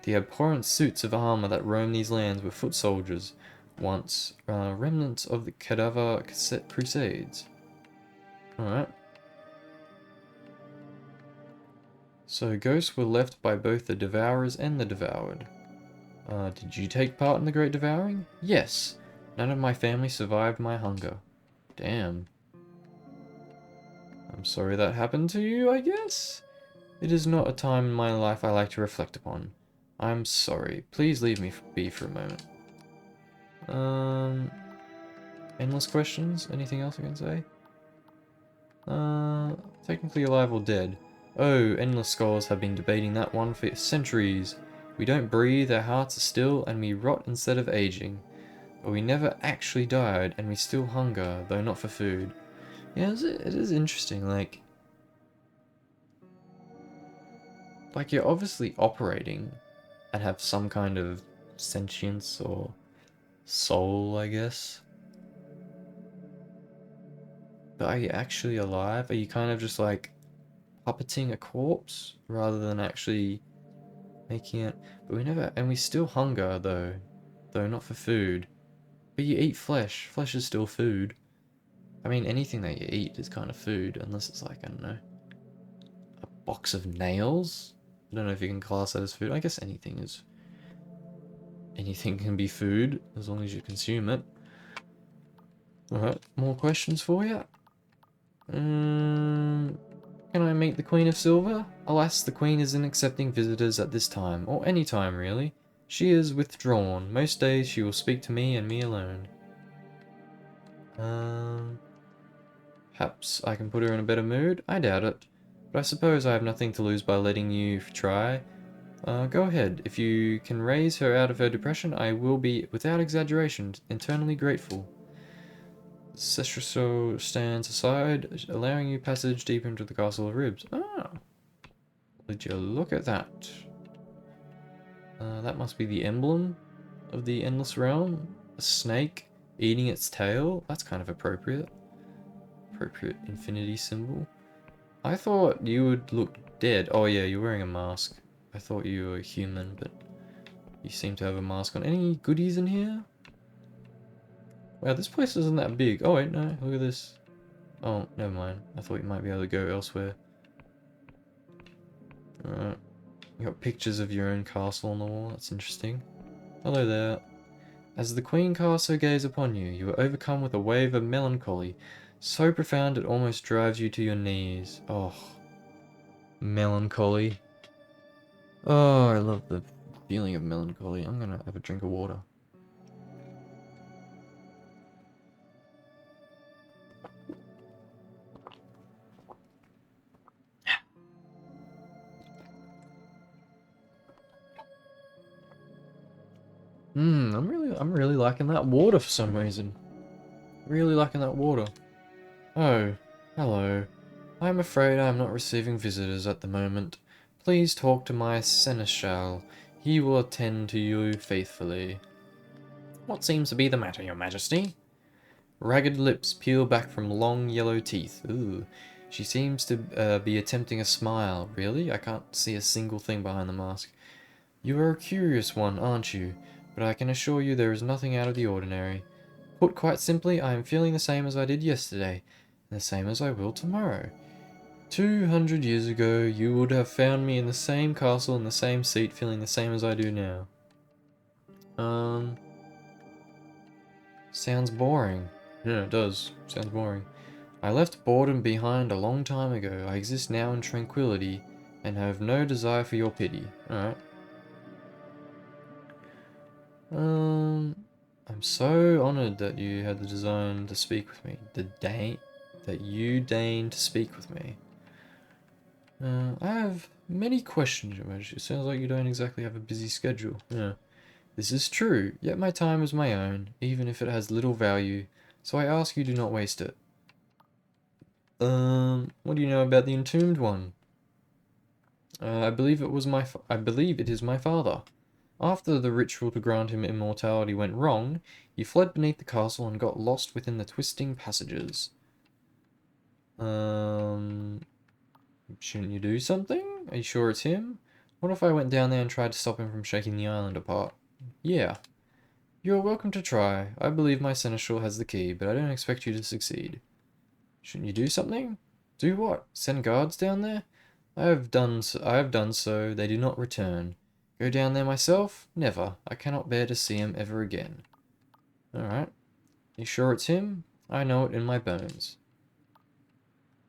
The abhorrent suits of armor that roam these lands were foot soldiers, once remnants of the cadaver crusades. Alright. So ghosts were left by both the devourers and the devoured. Did you take part in the Great Devouring? Yes. None of my family survived my hunger. Damn. I'm sorry that happened to you, I guess? It is not a time in my life I like to reflect upon. I'm sorry. Please leave me be for a moment. Endless questions? Anything else I can say? Technically alive or dead. Oh, endless scholars have been debating that one for centuries. We don't breathe, our hearts are still, and we rot instead of aging. But we never actually died, and we still hunger, though not for food. Yeah, it is interesting, like you're obviously operating and have some kind of sentience or soul, I guess. But are you actually alive? Are you kind of just like puppeting a corpse rather than actually making it? But we never, and we still hunger though not for food. But you eat flesh. Flesh is still food. I mean, anything that you eat is kind of food, unless it's like, I don't know, a box of nails? I don't know if you can class that as food. I guess anything is. Anything can be food, as long as you consume it. Alright, more questions for you? Can I meet the Queen of Silver? Alas, the Queen isn't accepting visitors at this time, or any time really. She is withdrawn. Most days she will speak to me and me alone. Perhaps I can put her in a better mood? I doubt it. But I suppose I have nothing to lose by letting you try. Go ahead. If you can raise her out of her depression, I will be, without exaggeration, eternally grateful. Sestriso stands aside, allowing you passage deeper into the Castle of Ribs. Ah! Would you look at that? That must be the emblem of the Endless Realm. A snake eating its tail? That's kind of appropriate. Appropriate infinity symbol. I thought you would look dead. Oh yeah, you're wearing a mask. I thought you were human, but you seem to have a mask on. Any goodies in here? Wow, this place isn't that big. Oh wait, no, look at this. Oh, never mind. I thought you might be able to go elsewhere. Alright. You got pictures of your own castle on the wall. That's interesting. Hello there. As the Queen casts her gaze upon you, you are overcome with a wave of melancholy, so profound it almost drives you to your knees. Oh. Melancholy. Oh, I love the feeling of melancholy. I'm gonna have a drink of water. I'm really liking that water for some reason. Really liking that water. Oh, hello. I'm afraid I am not receiving visitors at the moment. Please talk to my seneschal. He will attend to you faithfully. What seems to be the matter, your majesty? Ragged lips peel back from long yellow teeth. Ooh. She seems to be attempting a smile. Really? I can't see a single thing behind the mask. You are a curious one, aren't you? But I can assure you there is nothing out of the ordinary. Put quite simply, I am feeling the same as I did yesterday, and the same as I will tomorrow. 200 years ago, you would have found me in the same castle in the same seat, feeling the same as I do now. Sounds boring. Yeah, it does. Sounds boring. I left boredom behind a long time ago. I exist now in tranquility, and have no desire for your pity. Alright. I'm so honored that you had the design to speak with me. That you deigned to speak with me. I have many questions, Your Majesty. It sounds like you don't exactly have a busy schedule. Yeah. This is true, yet my time is my own, even if it has little value, so I ask you do not waste it. What do you know about the Entombed One? I believe it is my father. After the ritual to grant him immortality went wrong, he fled beneath the castle and got lost within the twisting passages. Shouldn't you do something? Are you sure it's him? What if I went down there and tried to stop him from shaking the island apart? Yeah. You're welcome to try. I believe my seneschal has the key, but I don't expect you to succeed. Shouldn't you do something? Do what? Send guards down there? I have done so. They do not return. Go down there myself? Never. I cannot bear to see him ever again. Alright. You sure it's him? I know it in my bones.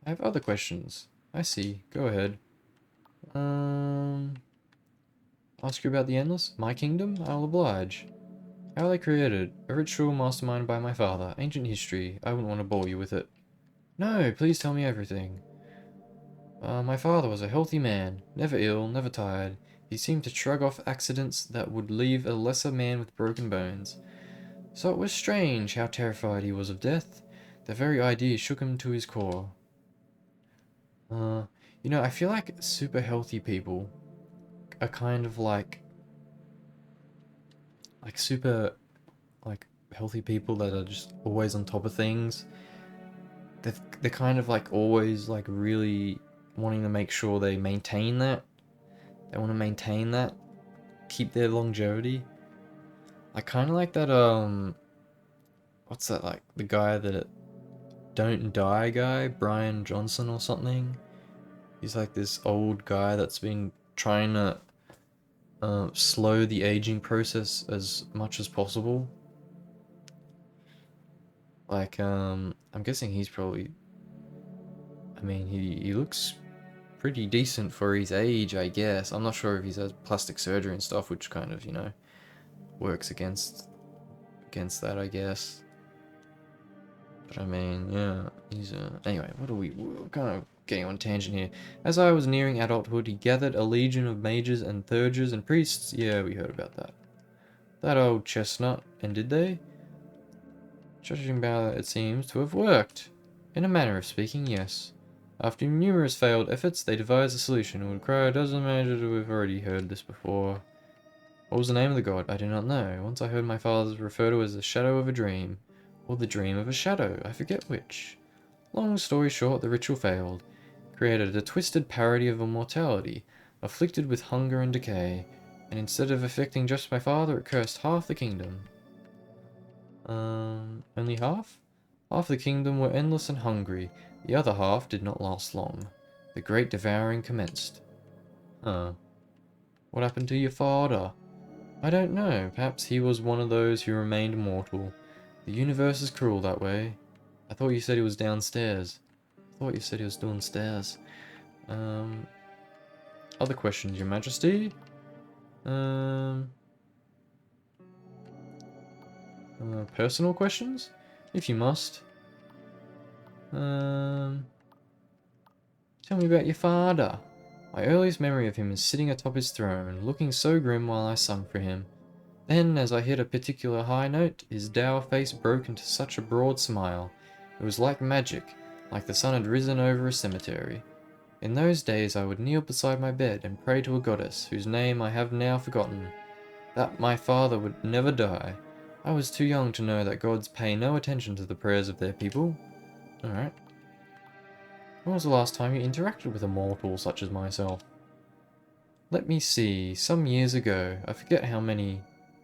I have other questions. I see. Go ahead. Ask you about the Endless? My kingdom? I'll oblige. How are they created? A ritual masterminded by my father. Ancient history. I wouldn't want to bore you with it. No, please tell me everything. My father was a healthy man. Never ill, never tired. He seemed to shrug off accidents that would leave a lesser man with broken bones. So it was strange how terrified he was of death. The very idea shook him to his core. I feel like super healthy people are kind of like super like healthy people that are just always on top of things. They're kind of like always like really wanting to make sure they maintain that. They want to maintain that, keep their longevity. I kind of like that. What's that like? The guy that don't die guy, Brian Johnson or something. He's like this old guy that's been trying to slow the aging process as much as possible. Like, I'm guessing he's probably. I mean, he looks pretty decent for his age, I guess. I'm not sure if he's had plastic surgery and stuff, which kind of, works against that, I guess. But I mean, yeah, he's anyway, we're kind of getting on a tangent here. As I was nearing adulthood, he gathered a legion of mages and thurgers and priests. Yeah, we heard about that. That old chestnut, and did they? Judging by that, it seems to have worked. In a manner of speaking, yes. After numerous failed efforts, they devised a solution. It would require a dozen mages. We've already heard this before. What was the name of the god? I do not know. Once I heard my father refer to it as the shadow of a dream. Or the dream of a shadow. I forget which. Long story short, the ritual failed. Created a twisted parody of immortality, afflicted with hunger and decay. And instead of affecting just my father, it cursed half the kingdom. Only half? Half the kingdom were endless and hungry. The other half did not last long. The great devouring commenced. Huh. What happened to your father? I don't know. Perhaps he was one of those who remained mortal. The universe is cruel that way. I thought you said he was downstairs. I thought you said he was downstairs. Other questions, Your Majesty? Personal questions? If you must. Tell me about your father. My earliest memory of him is sitting atop his throne, looking so grim while I sung for him. Then, as I hit a particular high note, his dour face broke into such a broad smile. It was like magic, like the sun had risen over a cemetery. In those days I would kneel beside my bed and pray to a goddess, whose name I have now forgotten, that my father would never die. I was too young to know that gods pay no attention to the prayers of their people. Alright. When was the last time you interacted with a mortal such as myself? Let me see. Some years ago, I forget how many,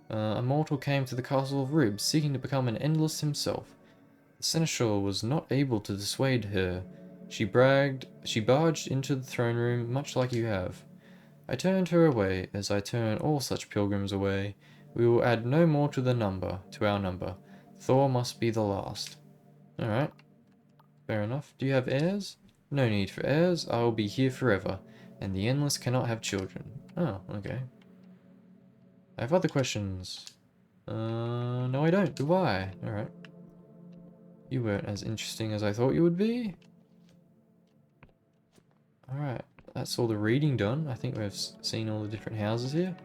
a mortal came to the Castle of Ribs seeking to become an Endless himself. The Seneschal was not able to dissuade her. She barged into the throne room much like you have. I turned her away, as I turn all such pilgrims away. We will add no more to our number. Thor must be the last. Alright. Fair enough. Do you have heirs? No need for heirs. I will be here forever, and the Endless cannot have children. Oh, okay. I have other questions. No I don't. Do I? Alright. You weren't as interesting as I thought you would be. Alright. That's all the reading done. I think we've seen all the different houses here.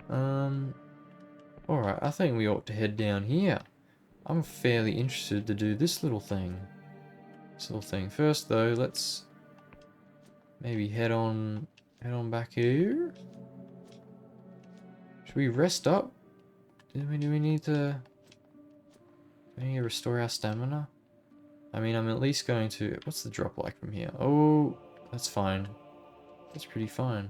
Alright, I think we ought to head down here. I'm fairly interested to do this little thing. First though, let's maybe head on Head on back here. Should we rest up? Do we need to... Do we need to restore our stamina? I mean, I'm at least going to... What's the drop like from here? Oh, that's fine. That's pretty fine.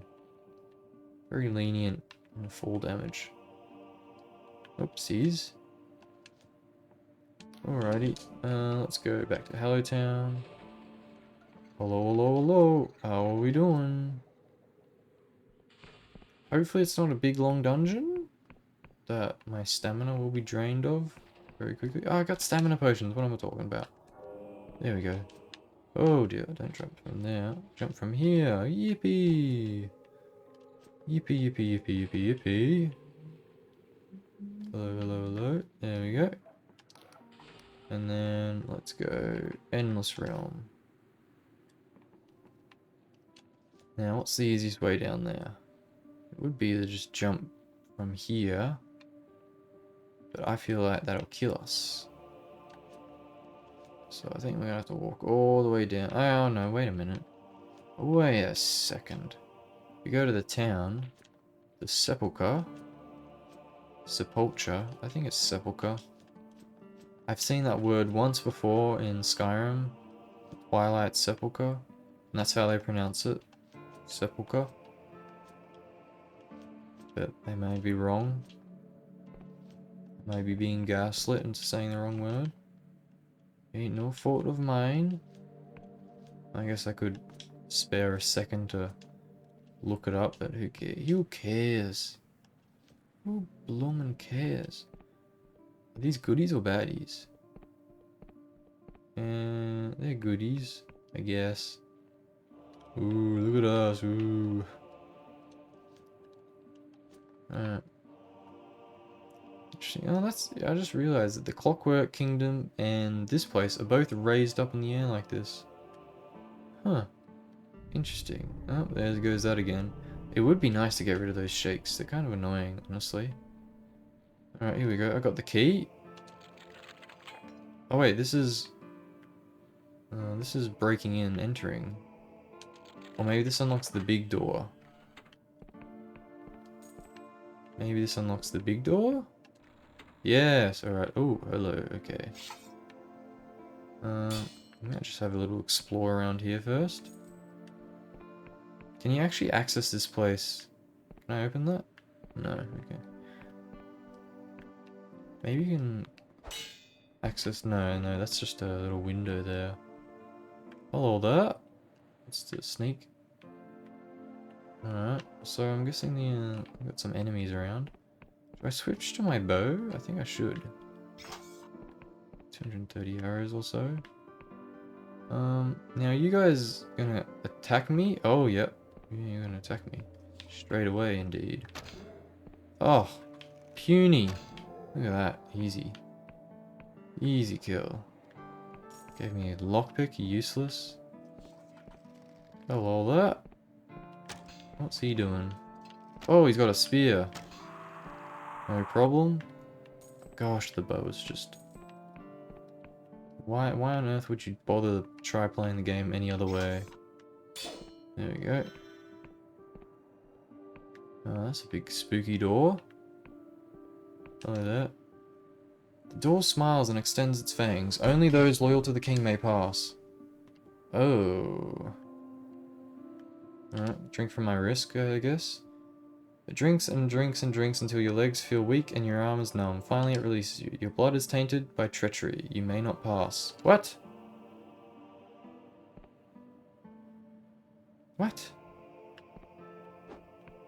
Very lenient on fall damage. Oopsies. Alrighty. Let's go back to Hello Town. Hello, hello, hello. How are we doing? Hopefully it's not a big long dungeon that my stamina will be drained of very quickly. Oh, I got stamina potions. What am I talking about? There we go. Oh dear, don't jump from there. Jump from here. Yippee! Yippee, yippee, yippee, yippee, yippee. Hello, hello, hello. There we go. And then let's go Endless Realm. Now, what's the easiest way down there? It would be to just jump from here. But I feel like that'll kill us. So I think we're gonna have to walk all the way down. Oh no, wait a minute. Wait a second. We go to the town. The Sepulchre. Sepulchre. I think it's Sepulchre. I've seen that word once before in Skyrim. Twilight Sepulchre. And that's how they pronounce it. Sepulchre. But they may be wrong. Maybe being gaslit into saying the wrong word. Ain't no fault of mine. I guess I could spare a second to look it up, but who cares? Who cares? Who bloomin' cares? Are these goodies or baddies? They're goodies, I guess. Ooh, look at us, ooh. Alright. Interesting. Oh, I just realized that the Clockwork Kingdom and this place are both raised up in the air like this. Huh. Interesting. Oh, there goes that again. It would be nice to get rid of those shakes. They're kind of annoying, honestly. Alright, here we go. I got the key. Oh wait, this is breaking in, entering. Or maybe this unlocks the big door. Maybe this unlocks the big door? Yes, alright. Oh, hello, okay. I might just have a little explore around here first. Can you actually access this place? Can I open that? No, okay. Maybe you can access... No, that's just a little window there. Hello there. Let's do a sneak. Alright, so I'm guessing I've got some enemies around. Do I switch to my bow? I think I should. 230 arrows or so. Now you guys gonna attack me? Oh, yep. You're gonna attack me. Straight away, indeed. Oh, puny. Look at that. Easy. Easy kill. Gave me a lockpick, useless. Hello there. What's he doing? Oh, he's got a spear. No problem. Gosh, the bow is just... Why on earth would you bother to try playing the game any other way? There we go. Oh, that's a big spooky door. Hello there. The door smiles and extends its fangs. Only those loyal to the king may pass. Oh. Alright, drink from my wrist, I guess. It drinks and drinks and drinks until your legs feel weak and your arm is numb. Finally it releases you. Your blood is tainted by treachery. You may not pass. What? What?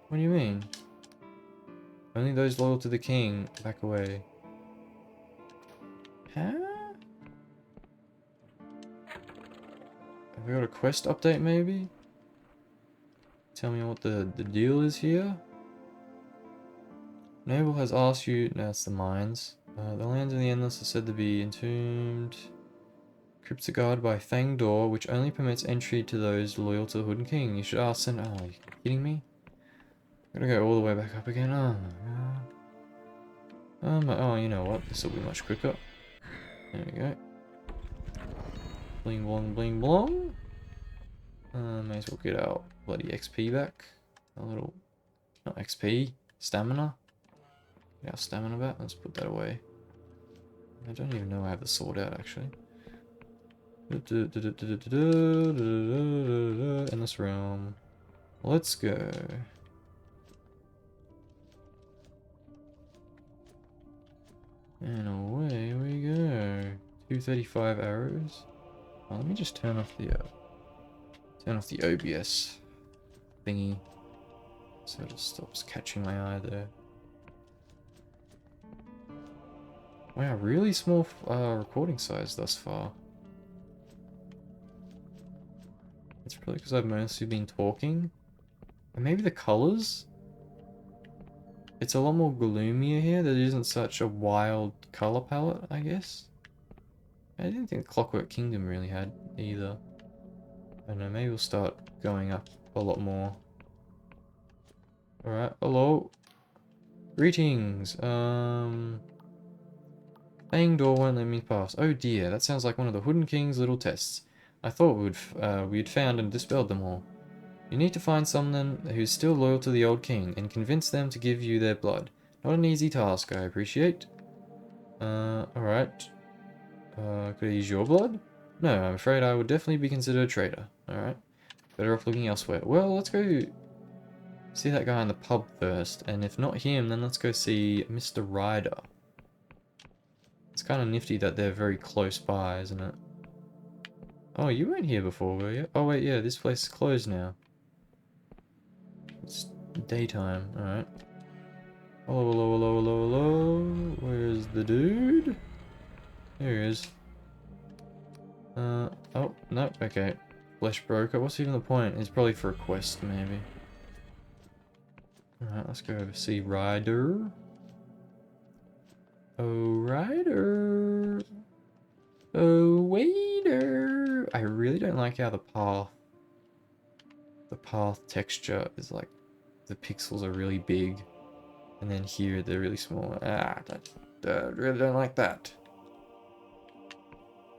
What do you mean? Only those loyal to the king back away. Huh? Have we got a quest update maybe? Tell me what the deal is here. Noble has asked you... No, that's the mines. The lands of the Endless are said to be entombed. Crypts are guarded by Fang Door, which only permits entry to those loyal to the Hooded King. You should ask... Oh, are you kidding me? Gotta go all the way back up again. Oh my god. Oh, you know what? This will be much quicker. There we go. Bling blong, bling blong. May as well get our bloody XP back. A little, not XP, stamina. Get our stamina back. Let's put that away. I don't even know I have the sword out actually. In this realm. Let's go. And away we go. 235 arrows. Oh, let me just turn off the OBS thingy, so it stops catching my eye there. Wow, really small recording size thus far. It's probably because I've mostly been talking. And maybe the colors? It's a lot more gloomier here. There isn't such a wild color palette, I guess. I didn't think Clockwork Kingdom really had either. I don't know, maybe we'll start going up a lot more. Alright, hello. Greetings. Bang door won't let me pass. Oh dear, that sounds like one of the Hoodin King's little tests. I thought we'd found and dispelled them all. You need to find someone who's still loyal to the old king and convince them to give you their blood. Not an easy task, I appreciate. Alright. Could I use your blood? No, I'm afraid I would definitely be considered a traitor. Alright. Better off looking elsewhere. Well, let's go see that guy in the pub first. And if not him, then let's go see Mr. Ryder. It's kind of nifty that they're very close by, isn't it? Oh, you weren't here before, were you? Oh, wait, yeah, this place is closed now. It's daytime, alright. Hello, hello, hello, hello, hello. Where's the dude? There he is. Oh, no, okay. Flesh broker. What's even the point? It's probably for a quest, maybe. Alright, let's go see Ryder. Oh, Ryder. Oh, waiter. I really don't like how the path texture is like, the pixels are really big. And then here, they're really small. I really don't like that.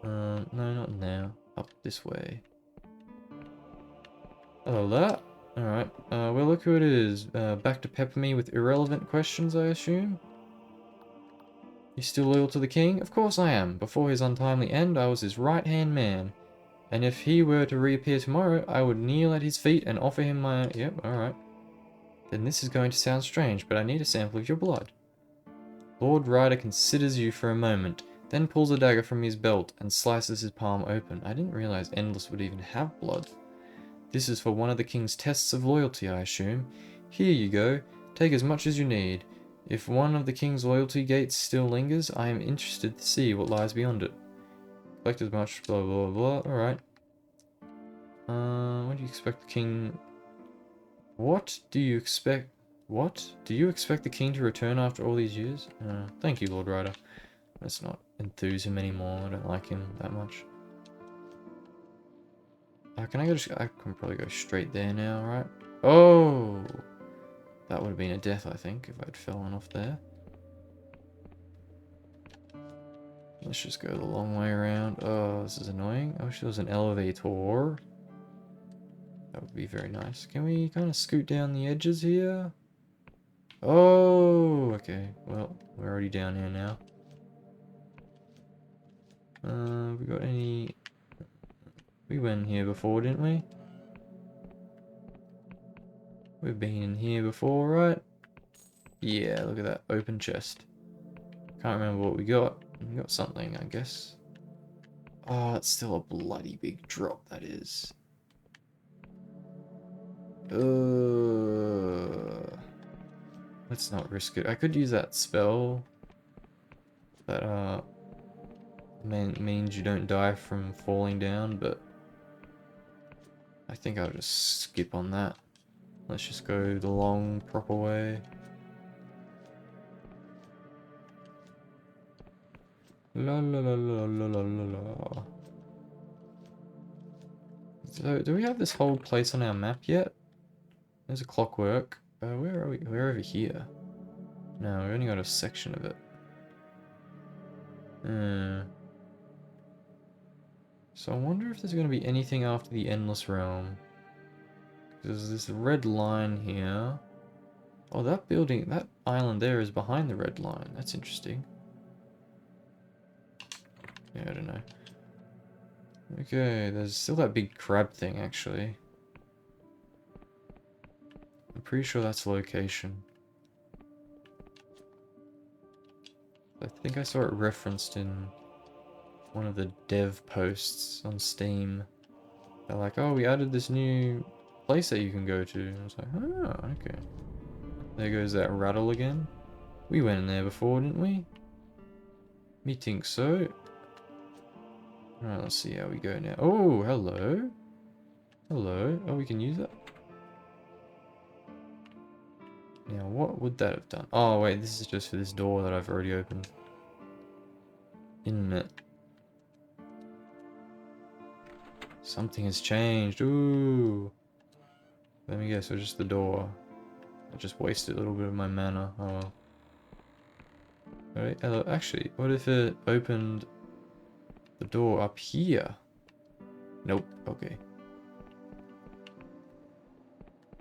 No, not now. Up this way. Hello there. Alright, well look who it is. Back to pepper me with irrelevant questions, I assume? You still loyal to the king? Of course I am. Before his untimely end, I was his right-hand man. And if he were to reappear tomorrow, I would kneel at his feet and offer him my... Yep, alright. Then this is going to sound strange, but I need a sample of your blood. Lord Ryder considers you for a moment, then pulls a dagger from his belt and slices his palm open. I didn't realize Endless would even have blood. This is for one of the king's tests of loyalty, I assume. Here you go. Take as much as you need. If one of the king's loyalty gates still lingers, I am interested to see what lies beyond it. Collect as much, blah blah blah. Alright. What do you expect the king... What do you expect... What? Do you expect the king to return after all these years? Thank you, Lord Ryder. Let's not enthuse him anymore. I don't like him that much. Can I go I can probably go straight there now, right? Oh! That would have been a death, I think, if I'd fallen off there. Let's just go the long way around. Oh, this is annoying. I wish there was an elevator. That would be very nice. Can we kind of scoot down the edges here? Oh, okay. Well, we're already down here now. We got any... We went here before, didn't we? We've been in here before, right? Yeah, look at that. Open chest. Can't remember what we got. We got something, I guess. Oh, it's still a bloody big drop, that is. Let's not risk it. I could use that spell. That, means you don't die from falling down, but... I think I'll just skip on that. Let's just go the long, proper way. La la la la la la la la. So, do we have this whole place on our map yet? There's a clockwork. Where are we? We're over here. No, we only got a section of it. So I wonder if there's going to be anything after the Endless Realm. There's this red line here. Oh, that building, that island there is behind the red line. That's interesting. Yeah, I don't know. Okay, there's still that big crab thing, actually. I'm pretty sure that's the location. I think I saw it referenced in one of the dev posts on Steam. They're like, oh, we added this new place that you can go to. And I was like, oh, okay. There goes that rattle again. We went in there before, didn't we? Me think so. Alright, let's see how we go now. Oh, hello. Hello. Oh, we can use that. Now, what would that have done? Oh, wait, this is just for this door that I've already opened. Isn't it? Something has changed. Ooh. Let me guess, it was just the door. I just wasted a little bit of my mana. Oh well. Alright, hello. Actually, what if it opened the door up here? Nope. Okay.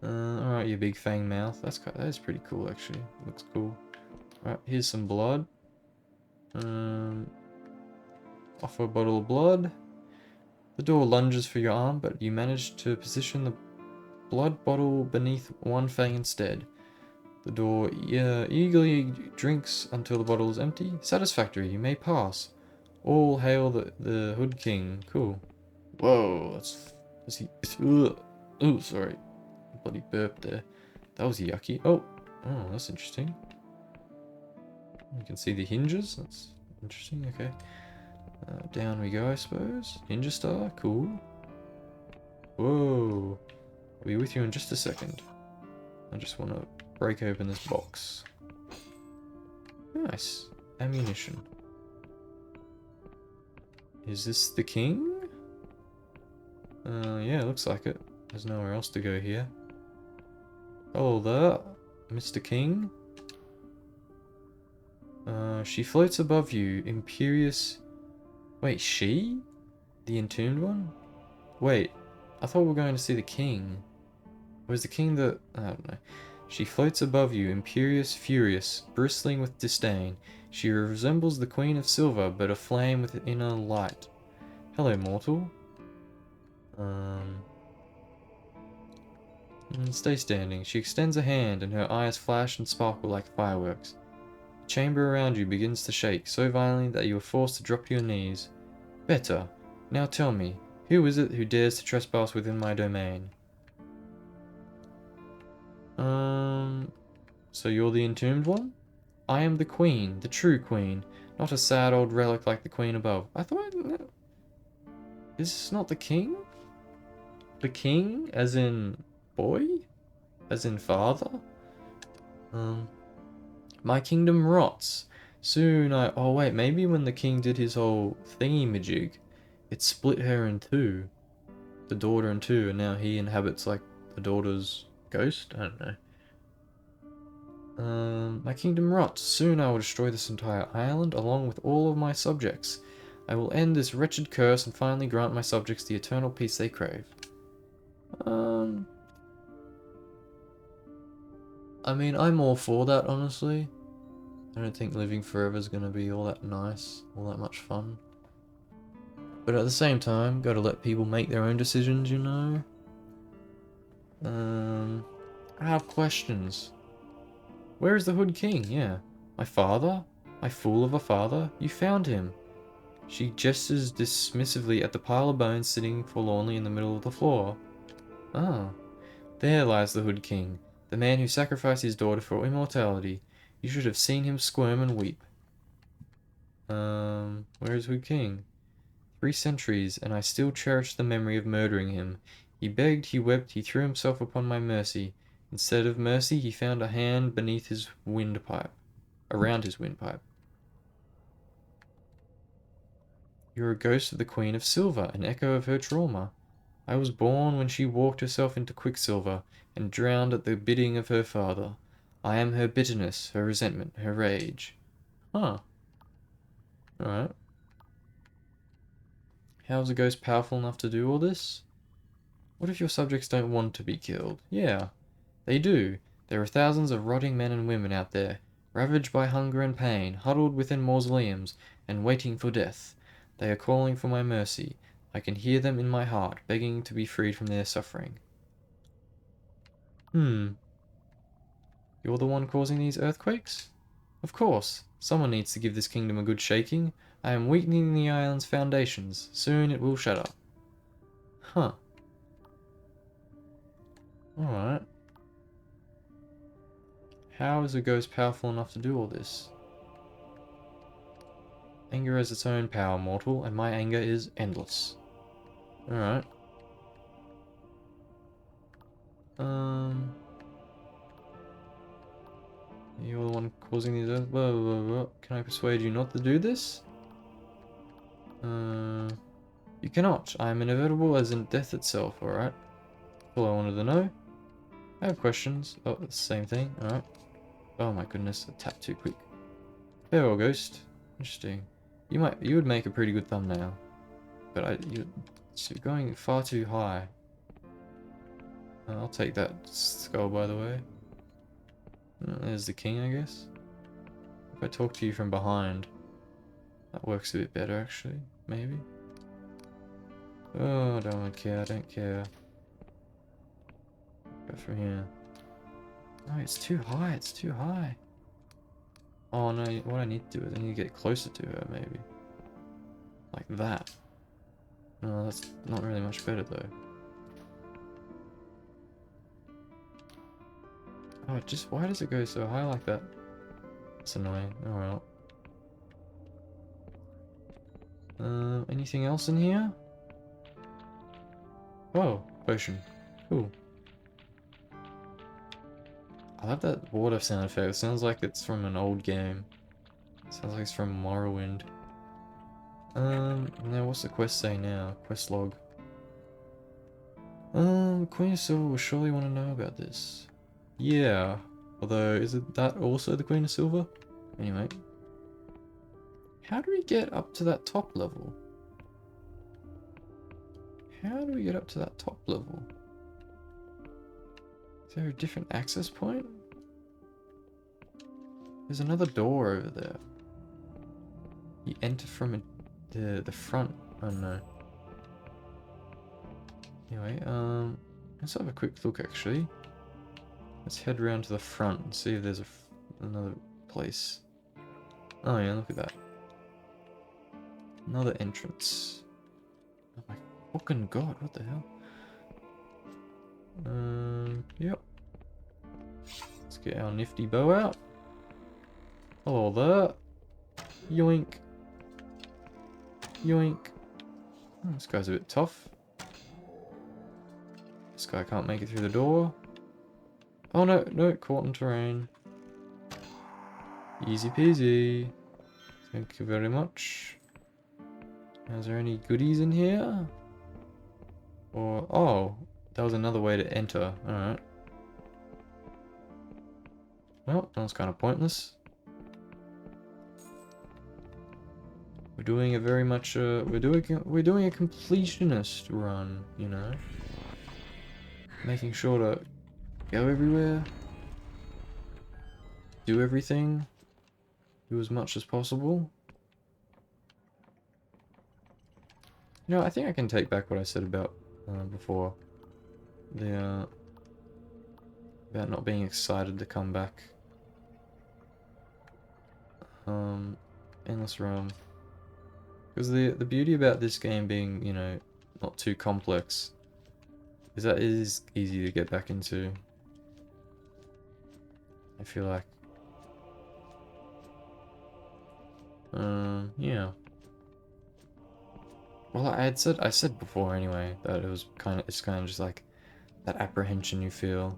Alright, you big fang mouth. That is pretty cool, actually. Looks cool. Alright, here's some blood. Offer a bottle of blood. The door lunges for your arm, but you manage to position the blood bottle beneath one fang instead. The door eagerly drinks until the bottle is empty. Satisfactory, you may pass. All hail the Hood King. Cool. Whoa, that's he. Oh, sorry. Bloody burp there. That was yucky. Oh, that's interesting. You can see the hinges. That's interesting. Okay. Down we go, I suppose. Ninja star. Cool. Whoa. I'll be with you in just a second. I just want to break open this box. Nice. Ammunition. Is this the king? Yeah, looks like it. There's nowhere else to go here. Hello there, Mr. King. She floats above you, imperious... Wait, she? The Entombed One? Wait, I thought we were going to see the king. Was the king the... I don't know. She floats above you, imperious, furious, bristling with disdain. She resembles the Queen of Silver, but aflame with inner light. Hello, mortal. Stay standing. She extends a hand, and her eyes flash and sparkle like fireworks. The chamber around you begins to shake, so violently that you are forced to drop to your knees. Better. Now tell me, who is it who dares to trespass within my domain? So you're the Entombed One? I am the Queen, the true Queen, not a sad old relic like the Queen above. I thought... Is this not the King? The King, as in boy? As in father? My kingdom rots. Soon oh wait, maybe when the king did his whole thingy-majig, it split her in two. The daughter in two, and now he inhabits like the daughter's ghost? I don't know. My kingdom rots. Soon I will destroy this entire island along with all of my subjects. I will end this wretched curse and finally grant my subjects the eternal peace they crave. I mean, I'm all for that, honestly. I don't think living forever is going to be all that nice, all that much fun. But at the same time, gotta let people make their own decisions, you know? I have questions. Where is the Hood King? Yeah. My father? My fool of a father? You found him. She gestures dismissively at the pile of bones sitting forlornly in the middle of the floor. Ah. There lies the Hood King, the man who sacrificed his daughter for immortality. You should have seen him squirm and weep. Where is Hood King? 3 centuries, and I still cherish the memory of murdering him. He begged, he wept, he threw himself upon my mercy. Instead of mercy, he found a hand beneath his windpipe. Around his windpipe. You're a ghost of the Queen of Silver, an echo of her trauma. I was born when she walked herself into quicksilver, and drowned at the bidding of her father. I am her bitterness, her resentment, her rage. Huh. Alright. How is a ghost powerful enough to do all this? What if your subjects don't want to be killed? Yeah, they do. There are thousands of rotting men and women out there, ravaged by hunger and pain, huddled within mausoleums, and waiting for death. They are calling for my mercy. I can hear them in my heart, begging to be freed from their suffering. You're the one causing these earthquakes? Of course. Someone needs to give this kingdom a good shaking. I am weakening the island's foundations. Soon it will shatter. Huh. Alright. How is a ghost powerful enough to do all this? Anger has its own power, mortal, and my anger is endless. Alright. You're the one causing these... Whoa. Can I persuade you not to do this? You cannot. I am inevitable as in death itself, alright? That's all I wanted to know. I have questions. Oh, it's the same thing, alright. Oh my goodness, I tapped too quick. Farewell, ghost. Interesting. You would make a pretty good thumbnail. But you're going far too high. I'll take that skull, by the way. There's the king, I guess. If I talk to you from behind, that works a bit better, actually. Maybe. Oh, I don't care. I don't care. Go from here. No, it's too high. It's too high. Oh no! What I need to do is I need to get closer to her, maybe. Like that. No, that's not really much better though. Oh, why does it go so high like that? That's annoying. Oh well. Anything else in here? Oh, potion. Cool. I love that water sound effect. It sounds like it's from an old game. It sounds like it's from Morrowind. Now what's the quest say now? Quest log. Queen of Silver will surely want to know about this. Yeah. Although, is it that also the Queen of Silver? Anyway. How do we get up to that top level? How do we get up to that top level? Is there a different access point? There's another door over there. You enter from the front. Oh no. Anyway, let's have a quick look actually. Let's head around to the front and see if there's another place. Oh yeah, look at that. Another entrance. Oh my fucking god, what the hell? Yep. Let's get our nifty bow out. Hello there. Yoink. Yoink. Oh, this guy's a bit tough. This guy can't make it through the door. Oh no, caught in terrain. Easy peasy. Thank you very much. Is there any goodies in here? Or, oh, that was another way to enter. Alright. Well, that was kind of pointless. We're doing a very much, we're doing a completionist run, you know? Making sure to go everywhere. Do everything. Do as much as possible. You know, I think I can take back what I said about before. The about not being excited to come back. Endless Realm. Because the beauty about this game being, you know, not too complex, is that it is easy to get back into. I feel like. Yeah. Well, I said before anyway that it's kind of just like that apprehension you feel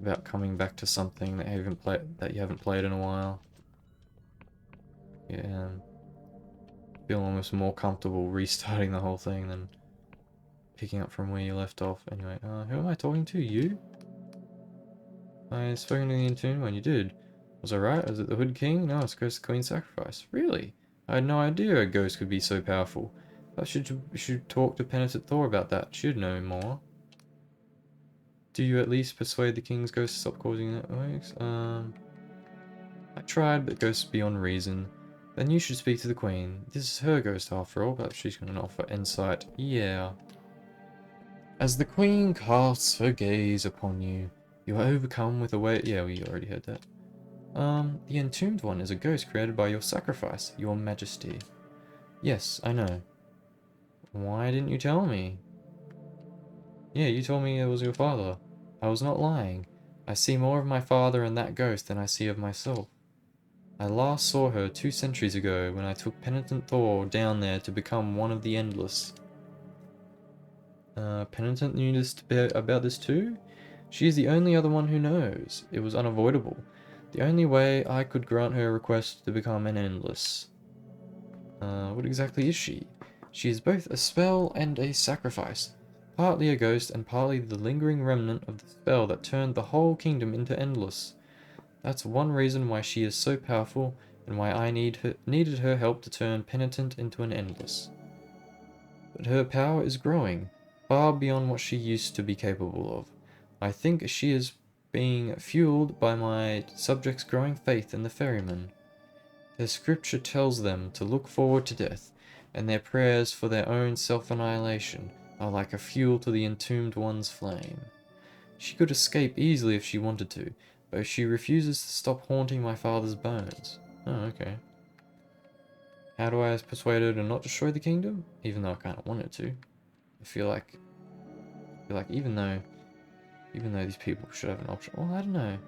about coming back to something that you haven't played in a while. Yeah. Feel almost more comfortable restarting the whole thing than picking up from where you left off. Anyway, who am I talking to? You? I spoken to the Entombed One. You did. Was I right? Was it the Hood King? No, it's Ghost Queen Sacrifice. Really? I had no idea a ghost could be so powerful. I should talk to Penitent Thor about that. She'd know more. Do you at least persuade the king's ghost to stop causing earthquakes? I tried, but ghosts beyond reason. Then you should speak to the queen. This is her ghost after all, but she's going to offer insight. Yeah. As the queen casts her gaze upon you, you are overcome with a weight. Yeah, we already heard that. The Entombed One is a ghost created by your sacrifice, your majesty. Yes, I know. Why didn't you tell me? Yeah, you told me it was your father. I was not lying. I see more of my father in that ghost than I see of myself. I last saw her 2 centuries ago when I took penitent Thor down there to become one of the Endless. Penitent knew about this too? She is the only other one who knows. It was unavoidable. The only way I could grant her request to become an Endless. What exactly is she? She is both a spell and a sacrifice. Partly a ghost and partly the lingering remnant of the spell that turned the whole kingdom into Endless. That's one reason why she is so powerful and why I needed her help to turn Penitent into an Endless. But her power is growing, far beyond what she used to be capable of. I think she is being fueled by my subjects' growing faith in the ferryman. Their scripture tells them to look forward to death, and their prayers for their own self-annihilation are like a fuel to the Entombed One's flame. She could escape easily if she wanted to, but she refuses to stop haunting my father's bones. Oh, okay. How do I persuade her to not destroy the kingdom? Even though I kind of wanted to. I feel like even though these people should have an option. Well, I don't know.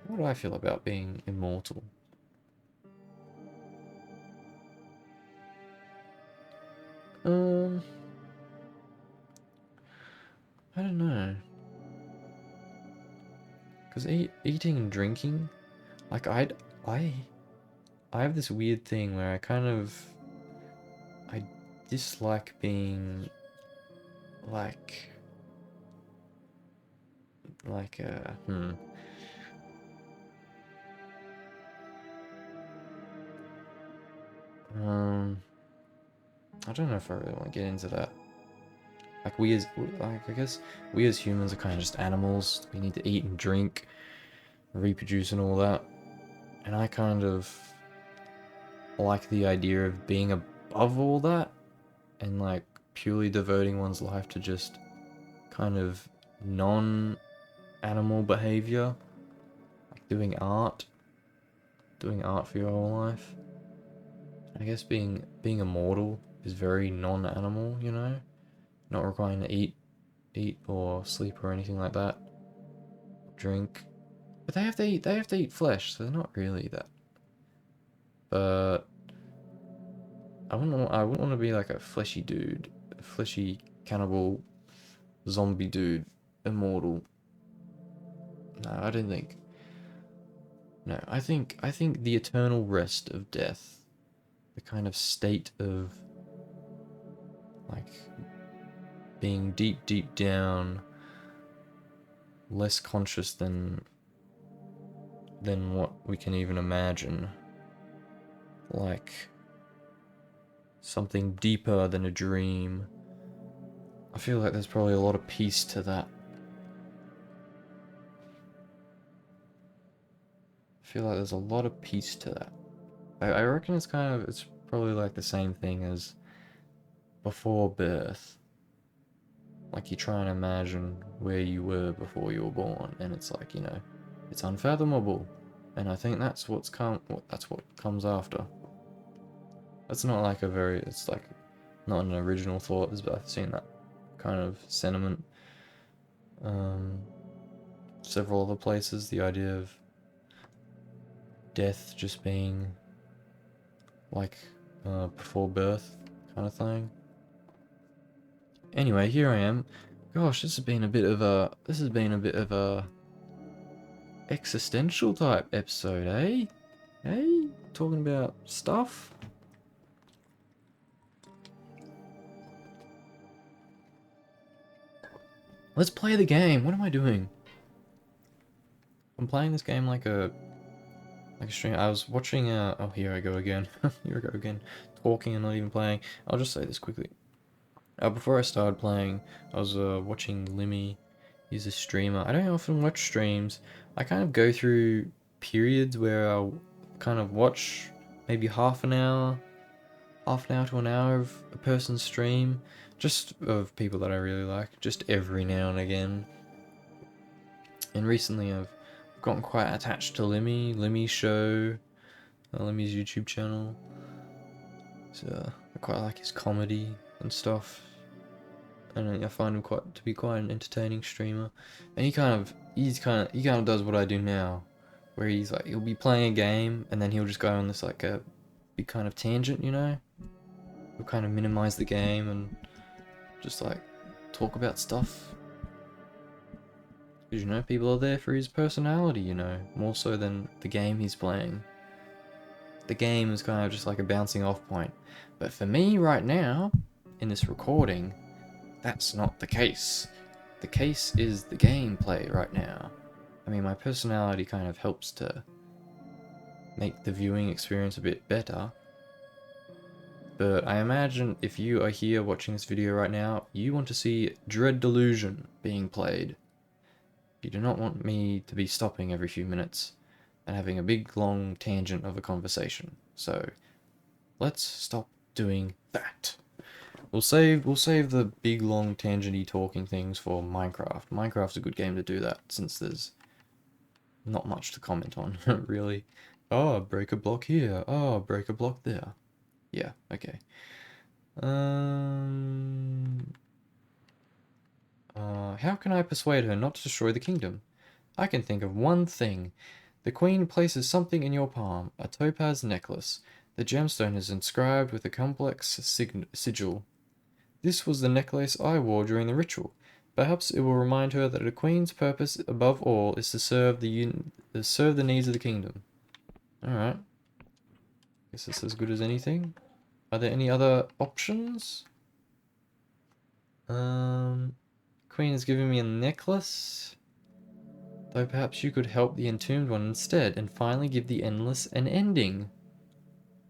What do I feel about being immortal? I don't know. Because eating and drinking, like I have this weird thing where I dislike being like like hmm. I don't know if I really want to get into that. Like I guess we as humans are kind of just animals. We need to eat and drink, reproduce and all that. And I kind of like the idea of being above all that and like purely devoting one's life to just kind of non-animal behavior, like doing art for your whole life. I guess being immortal is very non-animal, you know, not requiring to eat or sleep or anything like that, drink. But they have to eat. They have to eat flesh, so they're not really that. But I wouldn't want to be like a fleshy dude, a fleshy cannibal zombie dude, immortal. No, I don't think. No, I think the eternal rest of death, the kind of state of like being deep down, less conscious than what we can even imagine. Like something deeper than a dream. I feel like there's probably a lot of peace to that. I feel like there's a lot of peace to that. I reckon it's probably like the same thing as before birth. Like you try and imagine where you were before you were born, and it's like, you know, it's unfathomable. And I think that's what comes after. That's not like it's like not an original thought, but I've seen that kind of sentiment several other places, the idea of death just being like before birth kind of thing. Anyway, here I am. Gosh, this has been a bit of a existential type episode, eh? Hey, talking about stuff. Let's play the game. What am I doing? I'm playing this game like a stream. I was watching oh, here I go again. Here I go again. Talking and not even playing. I'll just say this quickly. Before I started playing, I was watching Limmy. He's a streamer. I don't often watch streams. I kind of go through periods where I'll kind of watch maybe half an hour to an hour of a person's stream, just of people that I really like, just every now and again. And recently I've gotten quite attached to Limmy's show, Limmy's YouTube channel. So I quite like his comedy and stuff. And I find him to be quite an entertaining streamer. And he kind of does what I do now, where he'll be playing a game and then he'll just go on this like a big kind of tangent, you know? He'll kind of minimize the game and just like talk about stuff. Because, you know, people are there for his personality, you know, more so than the game he's playing. The game is kind of just like a bouncing off point. But for me right now, in this recording, that's not the case. The case is the gameplay right now. I mean, my personality kind of helps to make the viewing experience a bit better. But I imagine if you are here watching this video right now, you want to see Delusion being played. You do not want me to be stopping every few minutes and having a big long tangent of a conversation. So let's stop doing that. We'll save the big long tangenty talking things for Minecraft. Minecraft's a good game to do that, since there's not much to comment on, really. Oh, break a block here. Oh, break a block there. Yeah, okay. How can I persuade her not to destroy the kingdom? I can think of one thing. The queen places something in your palm, a topaz necklace. The gemstone is inscribed with a complex sigil. This was the necklace I wore during the ritual. Perhaps it will remind her that a queen's purpose above all is to serve the needs of the kingdom. Alright. Guess it's as good as anything. Are there any other options? Queen has given me a necklace. Though perhaps you could help the Entombed One instead and finally give the Endless an ending.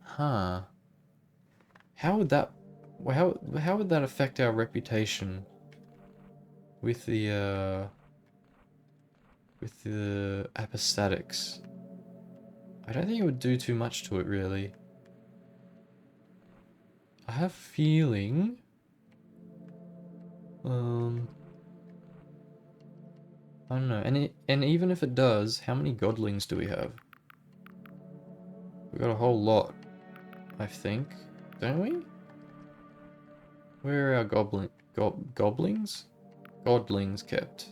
Huh. How would that affect our reputation with the apostatics? I don't think it would do too much to it, really. I have a feeling I don't know, and even if it does, how many godlings do we have? We've got a whole lot, I think, don't we? Where are our goblins? Godlings kept.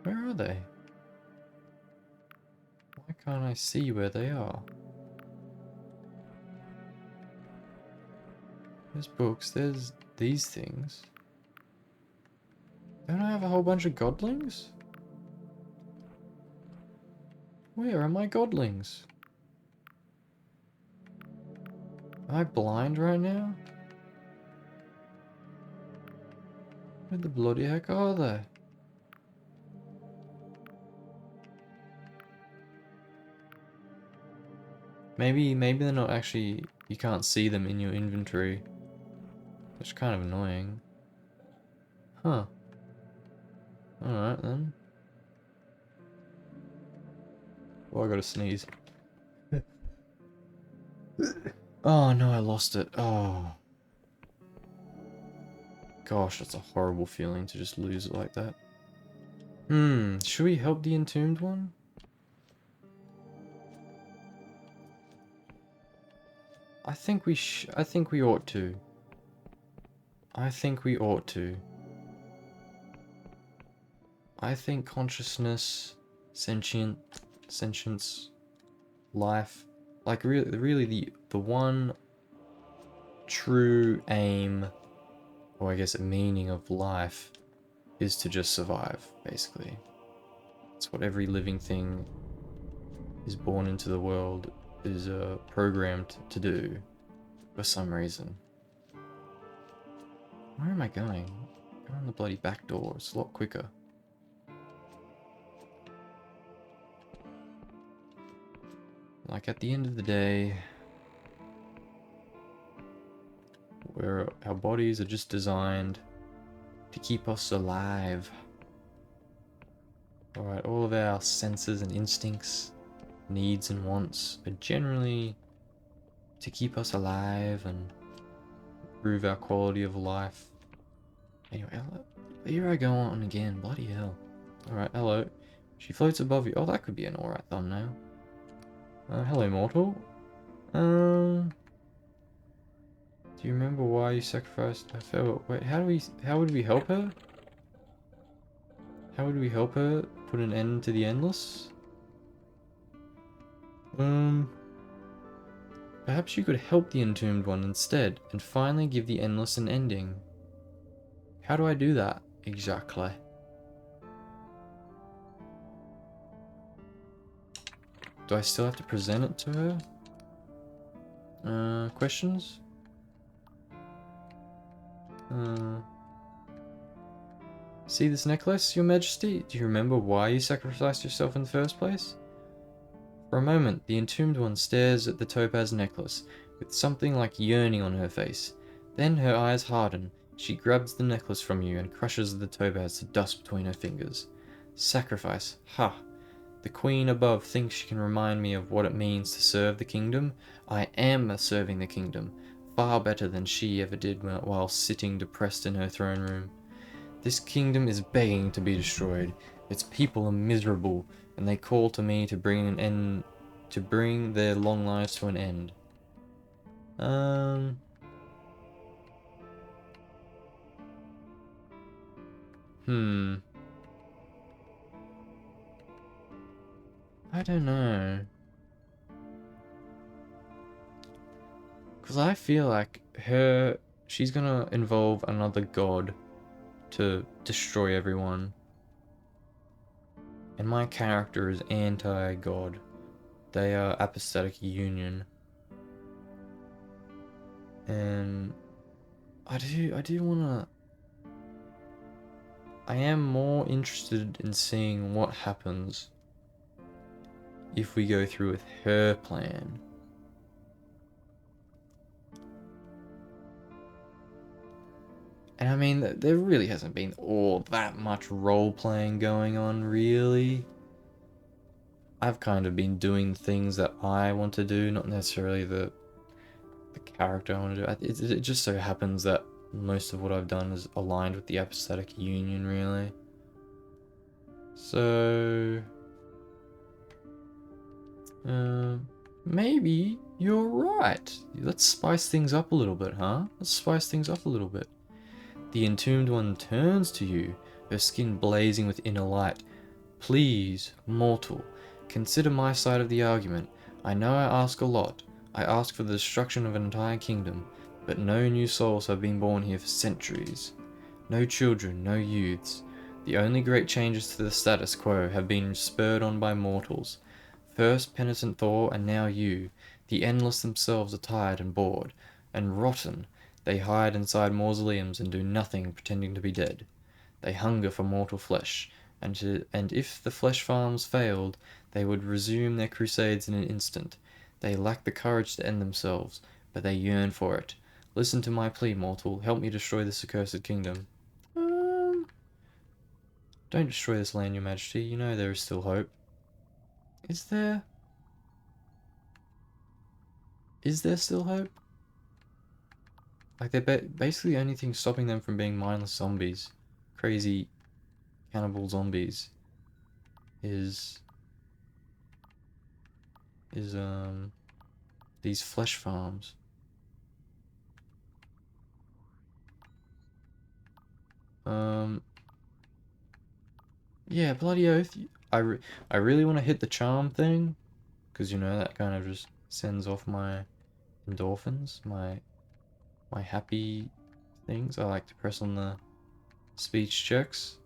Where are they? Why can't I see where they are? There's books, there's these things. Don't I have a whole bunch of godlings? Where are my godlings? Am I blind right now? Where the bloody heck are they? Maybe they're not actually, you can't see them in your inventory. Which is kind of annoying. Huh. Alright then. Oh, I gotta sneeze. Oh no, I lost it. Oh. Gosh, that's a horrible feeling to just lose it like that. Should we help the Entombed One? I think we ought to. I think we ought to. I think consciousness, sentience, life, like really the one true aim, or I guess a meaning of life, is to just survive, basically. It's what every living thing is born into the world is programmed to do, for some reason. Where am I going? Go on the bloody back door, it's a lot quicker. Like, at the end of the day, where our bodies are just designed to keep us alive. Alright, all of our senses and instincts, needs and wants are generally to keep us alive and improve our quality of life. Anyway, here I go on again, bloody hell. Alright, hello. She floats above you. Oh, that could be an alright thumbnail. Hello, mortal. Do you remember why you sacrificed her fellow? Wait, how would we help her? How would we help her put an end to the endless? Perhaps you could help the Entombed One instead, and finally give the endless an ending. How do I do that, exactly? Do I still have to present it to her? Questions? See this necklace, your majesty? Do you remember why you sacrificed yourself in the first place? For a moment, the Entombed One stares at the topaz necklace, with something like yearning on her face. Then her eyes harden. She grabs the necklace from you and crushes the topaz to dust between her fingers. Sacrifice. Ha! The queen above thinks she can remind me of what it means to serve the kingdom. I am serving the kingdom, far better than she ever did while sitting depressed in her throne room. This kingdom is begging to be destroyed. Its people are miserable, and they call to me to bring their long lives to an end. I don't know. Because I feel like she's gonna involve another god to destroy everyone. And my character is anti-god. They are apathetic union. And I do wanna... I am more interested in seeing what happens if we go through with her plan. And I mean, there really hasn't been all that much role-playing going on, really. I've kind of been doing things that I want to do, not necessarily the character I want to do. It just so happens that most of what I've done is aligned with the apathetic union, really. So... maybe you're right. Let's spice things up a little bit, huh? Let's spice things up a little bit. The Entombed One turns to you, her skin blazing with inner light. Please, mortal, consider my side of the argument. I know I ask a lot. I ask for the destruction of an entire kingdom, but no new souls have been born here for centuries. No children, no youths. The only great changes to the status quo have been spurred on by mortals. First penitent Thor, and now you. The Endless themselves are tired and bored, and rotten. They hide inside mausoleums and do nothing, pretending to be dead. They hunger for mortal flesh, and if the flesh farms failed, they would resume their crusades in an instant. They lack the courage to end themselves, but they yearn for it. Listen to my plea, mortal. Help me destroy this accursed kingdom. Don't destroy this land, your majesty. You know there is still hope. Is there? Is there still hope? Like, they're basically the only thing stopping them from being mindless zombies. Crazy cannibal zombies. Is these flesh farms. Yeah, bloody oath. I really want to hit the charm thing, because you know that kind of just sends off my endorphins, my happy things. I like to press on the speech checks.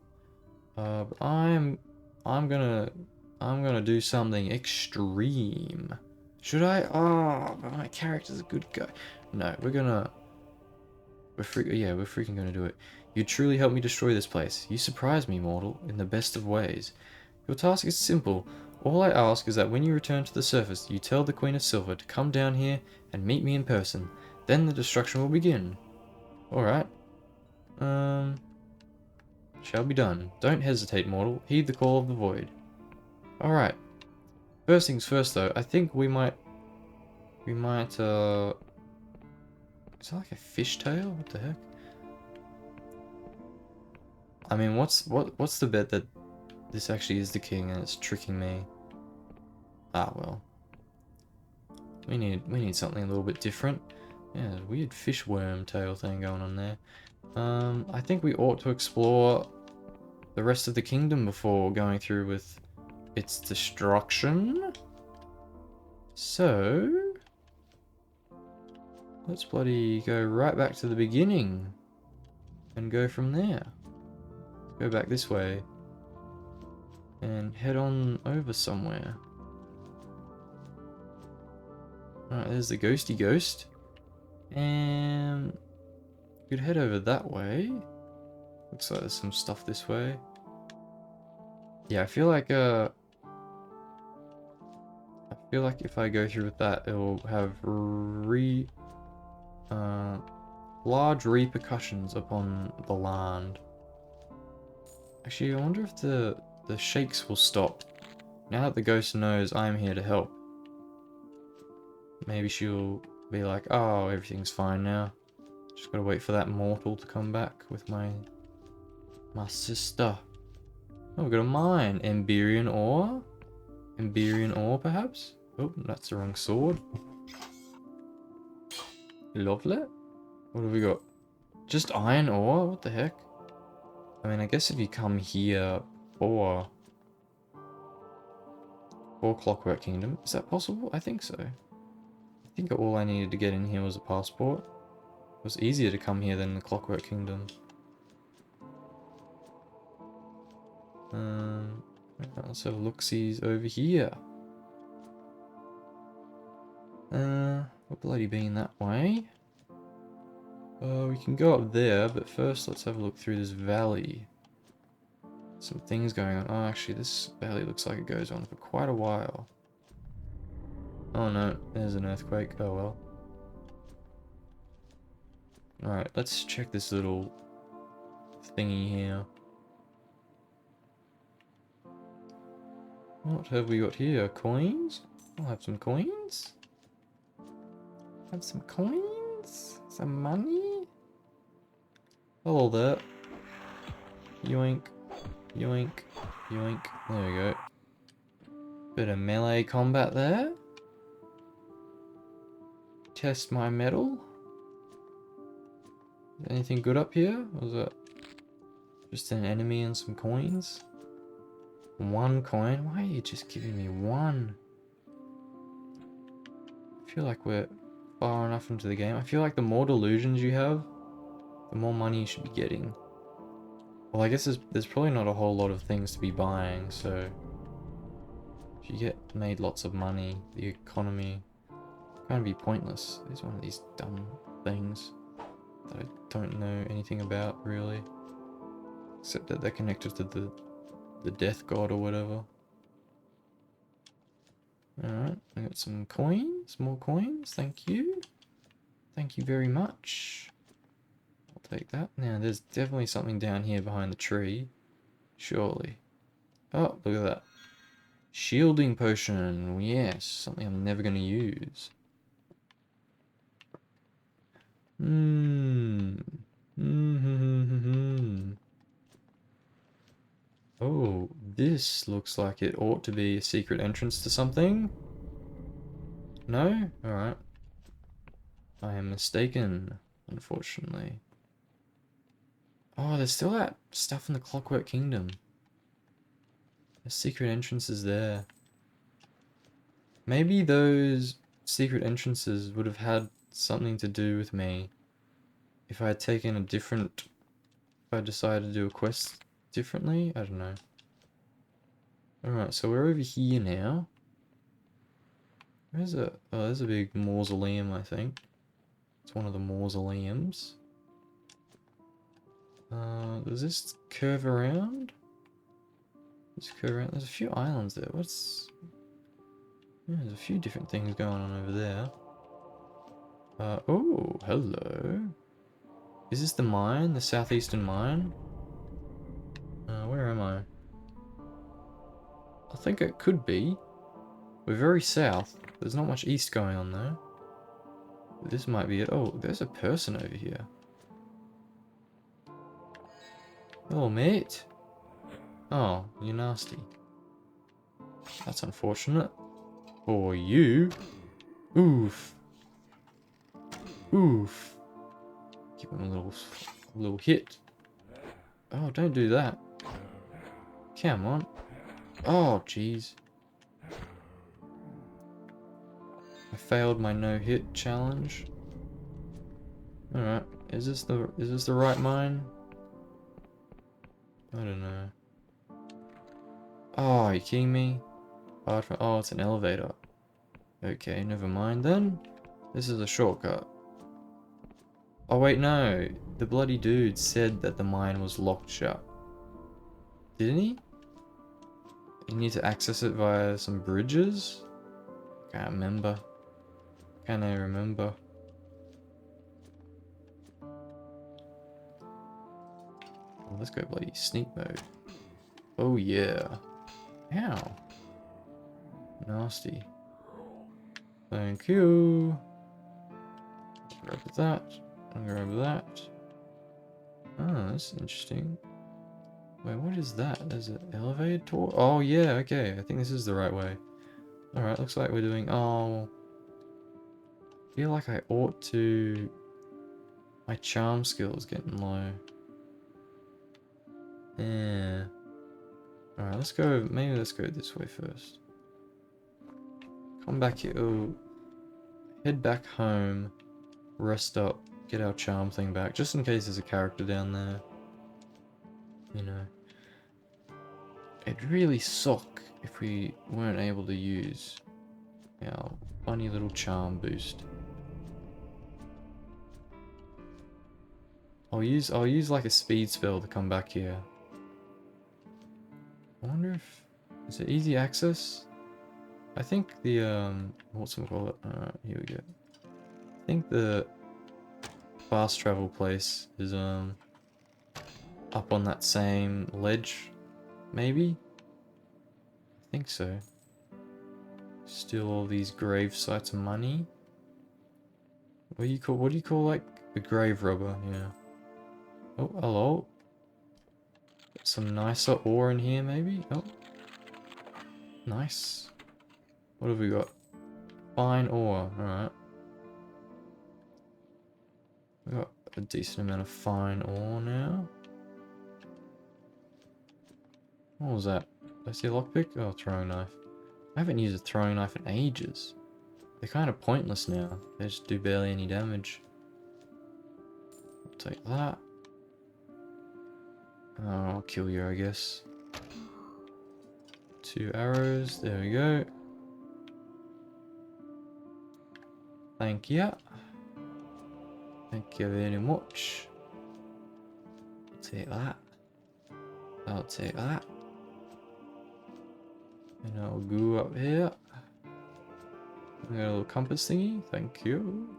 But I'm gonna do something extreme. Should I? Oh, but my character's a good guy. No, we're freaking gonna do it. You truly helped me destroy this place. You surprised me, mortal, in the best of ways. Your task is simple. All I ask is that when you return to the surface, you tell the Queen of Silver to come down here and meet me in person. Then the destruction will begin. Alright. shall be done. Don't hesitate, mortal. Heed the call of the void. Alright. First things first, though. I think we might... is that like a fishtail? What the heck? I mean, what's the bet that this actually is the king and it's tricking me? Ah, well. We need something a little bit different. Yeah, there's a weird fish worm tail thing going on there. I think we ought to explore the rest of the kingdom before going through with its destruction. So let's bloody go right back to the beginning and go from there. Go back this way and head on over somewhere. Alright, there's the ghosty ghost. And we could head over that way. Looks like there's some stuff this way. Yeah, I feel like if I go through with that, it'll have large repercussions upon the land. Actually, I wonder if the shakes will stop. Now that the ghost knows I'm here to help. Maybe she'll be like, oh, everything's fine now. Just gotta wait for that mortal to come back with my sister. Oh, we've got a mine. Emberian ore? Emberian ore, perhaps? Oh, that's the wrong sword. Lovely. What have we got? Just iron ore? What the heck? I mean, I guess if you come here for Clockwork Kingdom, is that possible? I think so. I think all I needed to get in here was a passport. It was easier to come here than the Clockwork Kingdom. Let's have a look-sees over here. We're bloody being that way. We can go up there, but first let's have a look through this valley. Some things going on. Oh, actually, this valley looks like it goes on for quite a while. Oh no, there's an earthquake. Oh well. Alright, let's check this little thingy here. What have we got here? Coins? I'll have some coins. Have some coins? Some money? Hello there. Yoink. Yoink. Yoink. There we go. Bit of melee combat there. Test my metal. Anything good up here? Or was that just an enemy and some coins? One coin? Why are you just giving me one? I feel like we're far enough into the game. I feel like the more delusions you have, the more money you should be getting. Well, I guess there's probably not a whole lot of things to be buying, so if you get made lots of money, the economy kind of be pointless. It's one of these dumb things that I don't know anything about, really. Except that they're connected to the death god or whatever. Alright, I got some coins, more coins, thank you. Thank you very much. I'll take that. Now, there's definitely something down here behind the tree. Surely. Oh, look at that. Shielding potion, yes, something I'm never going to use. Oh, this looks like it ought to be a secret entrance to something. No? Alright. I am mistaken, unfortunately. Oh, there's still that stuff in the Clockwork Kingdom. The secret entrances there. Maybe those secret entrances would have had something to do with me if I had taken a different... if I decided to do a quest differently? I don't know. Alright, so we're over here now. There's a big mausoleum, I think. It's one of the mausoleums. Does this curve around? Let's curve around. There's a few islands there. What's... yeah, there's a few different things going on over there. Oh, hello. Is this the mine? The southeastern mine? Where am I? I think it could be. We're very south. There's not much east going on though. This might be it. Oh, there's a person over here. Hello, mate. Oh, you're nasty. That's unfortunate. For you. Oof. Oof. Give him a little hit. Oh, don't do that. Come on. Oh, jeez. I failed my no-hit challenge. Alright. Is this the right mine? I don't know. Oh, are you kidding me? Oh, it's an elevator. Okay, never mind then. This is a shortcut. Oh wait, no. The bloody dude said that the mine was locked shut. Didn't he? You need to access it via some bridges? Can't remember. Can't I remember? Oh, let's go bloody sneak mode. Oh yeah. Ow. Nasty. Thank you. Grab that. I'll grab that. Oh, that's interesting. Wait, what is that? There's an elevator tour? Oh yeah, okay. I think this is the right way. Alright, looks like we're doing... Oh... I feel like I ought to... My charm skill is getting low. Yeah. Alright, let's go... Maybe let's go this way first. Come back here. Oh. Head back home. Rest up. Get our charm thing back. Just in case there's a character down there. You know. It'd really suck if we weren't able to use our funny little charm boost. I'll use like a speed spell to come back here. I wonder if is it easy access? I think the whatchamacallit, here we go. I think the fast travel place is up on that same ledge, maybe? I think so. Steal all these grave sites of money. What do you call like a grave robber, yeah. Oh, hello. Got some nicer ore in here, maybe? Oh. Nice. What have we got? Fine ore, alright. We got a decent amount of fine ore now. What was that? Did I see a lockpick? Oh, throwing knife. I haven't used a throwing knife in ages. They're kind of pointless now. They just do barely any damage. I'll take that. Oh, I'll kill you, I guess. 2 arrows. There we go. Thank you. Thank you very much. Take that. I'll take that. And I'll go up here. I got a little compass thingy. Thank you.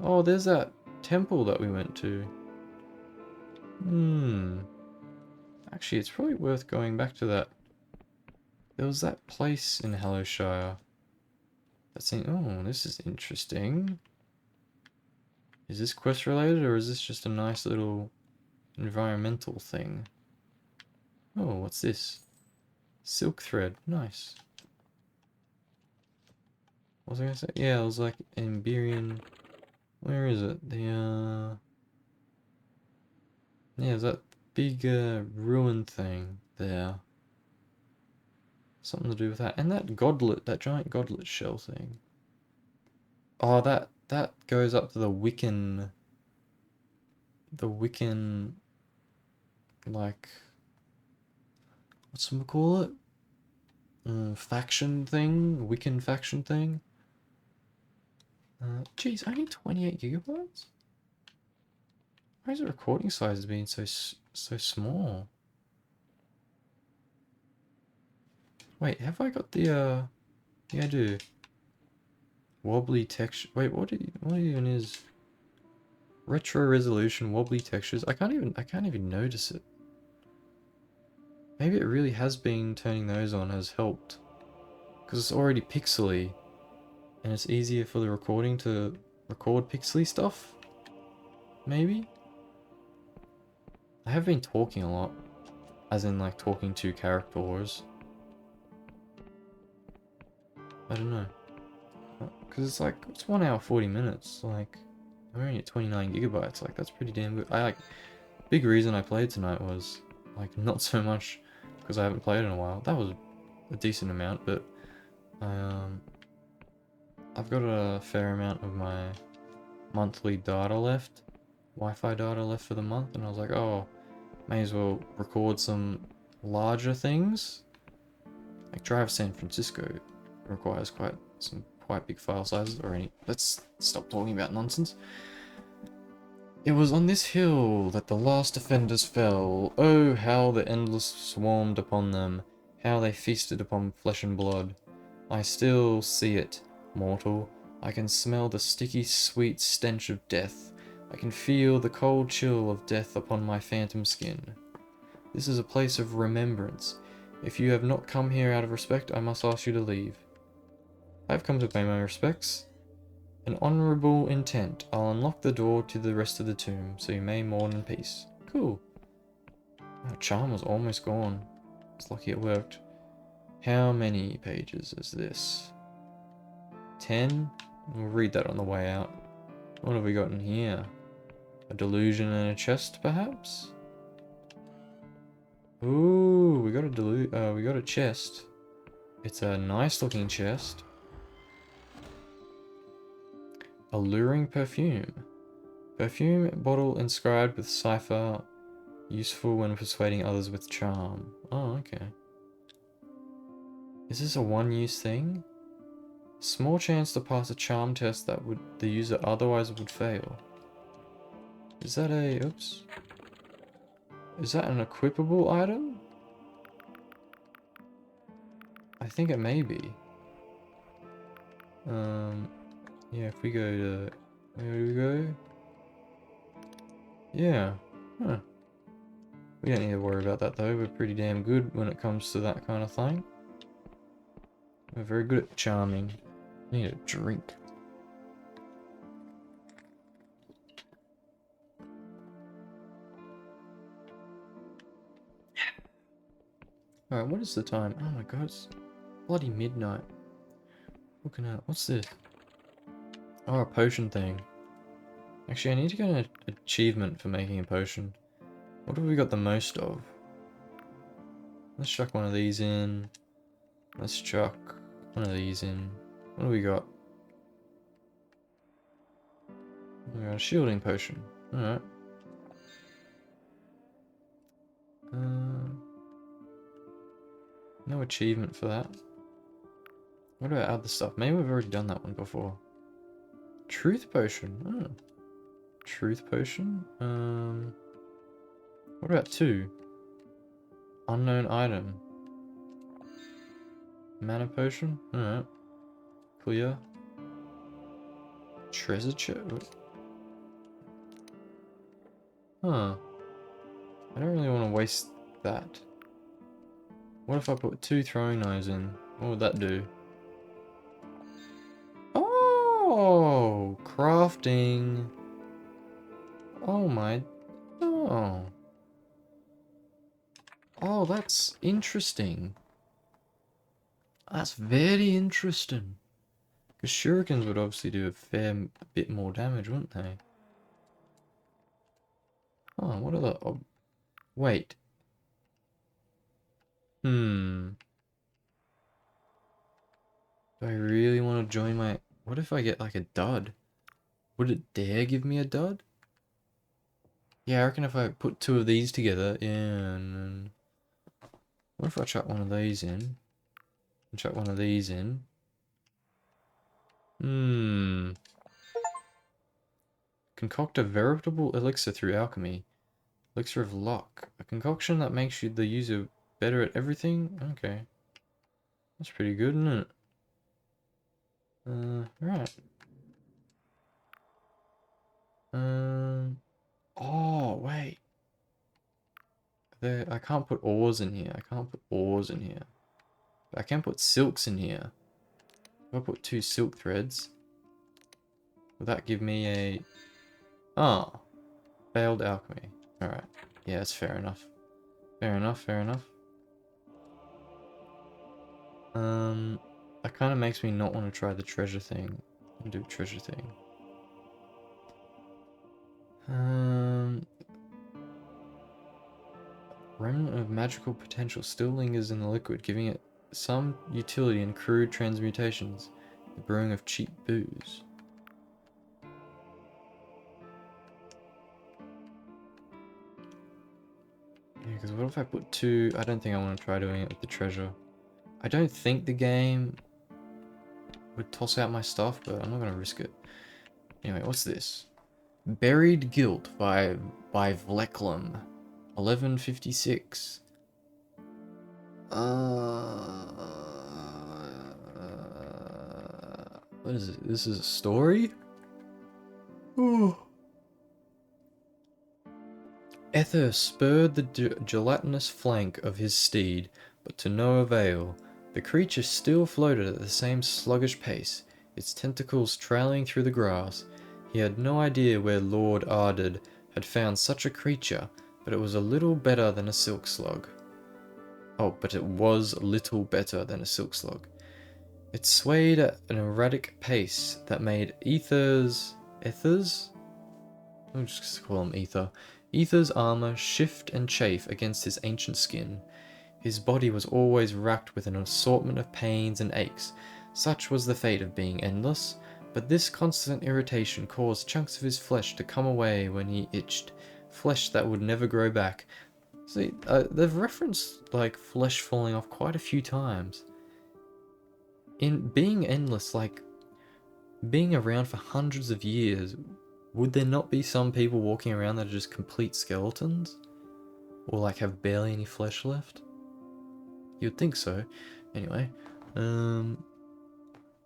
Oh, there's that temple that we went to. Actually, it's probably worth going back to that. There was that place in Hallowshire. That's in... Oh, this is interesting. Is this quest related, or is this just a nice little environmental thing? Oh, what's this? Silk thread. Nice. What was I gonna say? Yeah, it was like Emberian... Where is it? The, yeah, there's that big, ruin thing there. Something to do with that. And that godlet, that giant godlet shell thing. Oh, that goes up to the Wiccan... The Wiccan... Like... Whatchamacallit? Faction thing? Wiccan faction thing? Geez, only 28 gigabytes? Why is the recording size being so small? Wait, have I got the, yeah, I do. Wobbly texture. Wait, what even is retro resolution wobbly textures? I can't even notice it. Maybe it really has been turning those on has helped. Because it's already pixely. And it's easier for the recording to record pixely stuff? Maybe? I have been talking a lot. As in, like, talking to characters. I don't know. Because it's like, it's 1 hour 40 minutes. Like, I'm only at 29 gigabytes. Like, that's pretty damn good. Big reason I played tonight was, like, not so much because I haven't played in a while. That was a decent amount, but I've got a fair amount of my monthly data left. Wi-Fi data left for the month, and I was like, oh, may as well record some larger things. Like Drive San Francisco requires quite big file sizes already. Let's stop talking about nonsense. It was on this hill that the last defenders fell. Oh, how the endless swarmed upon them, how they feasted upon flesh and blood. I still see it, mortal. I can smell the sticky, sweet stench of death. I can feel the cold chill of death upon my phantom skin. This is a place of remembrance. If you have not come here out of respect, I must ask you to leave. I have come to pay my respects. An honourable intent. I'll unlock the door to the rest of the tomb, so you may mourn in peace. Cool. Our charm was almost gone. It's lucky it worked. How many pages is this? 10? We'll read that on the way out. What have we got in here? A delusion and a chest, perhaps? Ooh, we got a chest. It's a nice looking chest. Alluring perfume. Perfume bottle inscribed with cipher. Useful when persuading others with charm. Oh, okay. Is this a one-use thing? Small chance to pass a charm test that the user otherwise would fail. Is that a... oops. Is that an equipable item? I think it may be. Yeah, if we go to... where do we go? Yeah. Huh. We don't need to worry about that though. We're pretty damn good when it comes to that kind of thing. We're very good at charming. Need a drink. Alright, what is the time? Oh my god, it's bloody midnight. Looking at... what's this? Oh, a potion thing. Actually, I need to get an achievement for making a potion. What have we got the most of? Let's chuck one of these in. Let's chuck one of these in. What do we got? We got a shielding potion. Alright. No achievement for that. What about other stuff? Maybe we've already done that one before. Truth potion. Oh. Truth potion. What about 2? Unknown item. Mana potion. Alright. Clear. Treasure chest. Huh. I don't really want to waste that. What if I put 2 throwing knives in? What would that do? Oh, crafting. Oh my. Oh. Oh, that's interesting. That's very interesting. Because shurikens would obviously do a fair bit more damage, wouldn't they? Oh, what are the... wait. Do I really want to join my... what if I get like a dud? Would it dare give me a dud? Yeah, I reckon if I put 2 of these together, and... what if I chuck one of these in? And chuck one of these in? Concoct a veritable elixir through alchemy. Elixir of luck. A concoction that makes the user better at everything? Okay. That's pretty good, isn't it? Right. Oh, wait. I can't put ores in here. I can't put ores in here. But I can put silks in here. If I put 2 silk threads, will that give me a... Oh, failed alchemy. Alright. Yeah, that's fair enough. Fair enough, fair enough. That kind of makes me not want to try the treasure thing. And do treasure thing. Remnant of magical potential still lingers in the liquid, giving it some utility in crude transmutations. The brewing of cheap booze. Yeah, because what if I put 2... I don't think I want to try doing it with the treasure. I don't think the game would toss out my stuff, but I'm not going to risk it. Anyway, what's this? Buried Guilt by Vleklum. 1156. What is it? This is a story? Oh. Ether spurred the gelatinous flank of his steed, but to no avail. The creature still floated at the same sluggish pace, its tentacles trailing through the grass. He had no idea where Lord Arded had found such a creature, but it was a little better than a silk slug. Oh, but it was a little better than a silk slug. It swayed at an erratic pace that made Ethers? I'll just call him Ether. Ether's armor shift and chafe against his ancient skin. His body was always racked with an assortment of pains and aches. Such was the fate of being endless, but this constant irritation caused chunks of his flesh to come away when he itched, flesh that would never grow back. See, they've referenced, like, flesh falling off quite a few times. In being endless, like, being around for hundreds of years, would there not be some people walking around that are just complete skeletons? Or, like, have barely any flesh left? You'd think so. Anyway,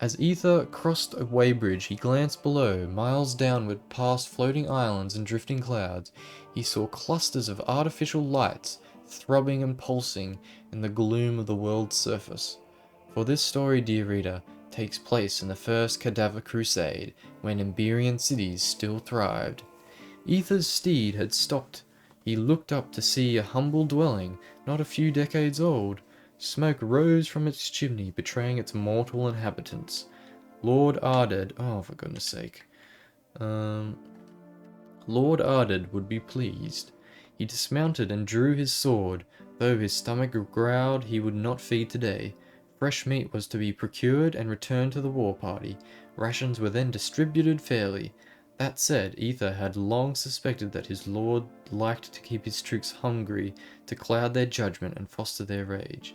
as Ether crossed a weighbridge, he glanced below, miles downward past floating islands and drifting clouds. He saw clusters of artificial lights throbbing and pulsing in the gloom of the world's surface. For this story, dear reader, takes place in the first Cadaver Crusade, when Emberian cities still thrived. Ether's steed had stopped. He looked up to see a humble dwelling, not a few decades old. Smoke rose from its chimney, betraying its mortal inhabitants. Lord Arded, oh, for goodness sake. Lord Arded would be pleased. He dismounted and drew his sword. Though his stomach growled, he would not feed today. Fresh meat was to be procured and returned to the war party. Rations were then distributed fairly. That said, Ether had long suspected that his lord liked to keep his troops hungry, to cloud their judgment and foster their rage.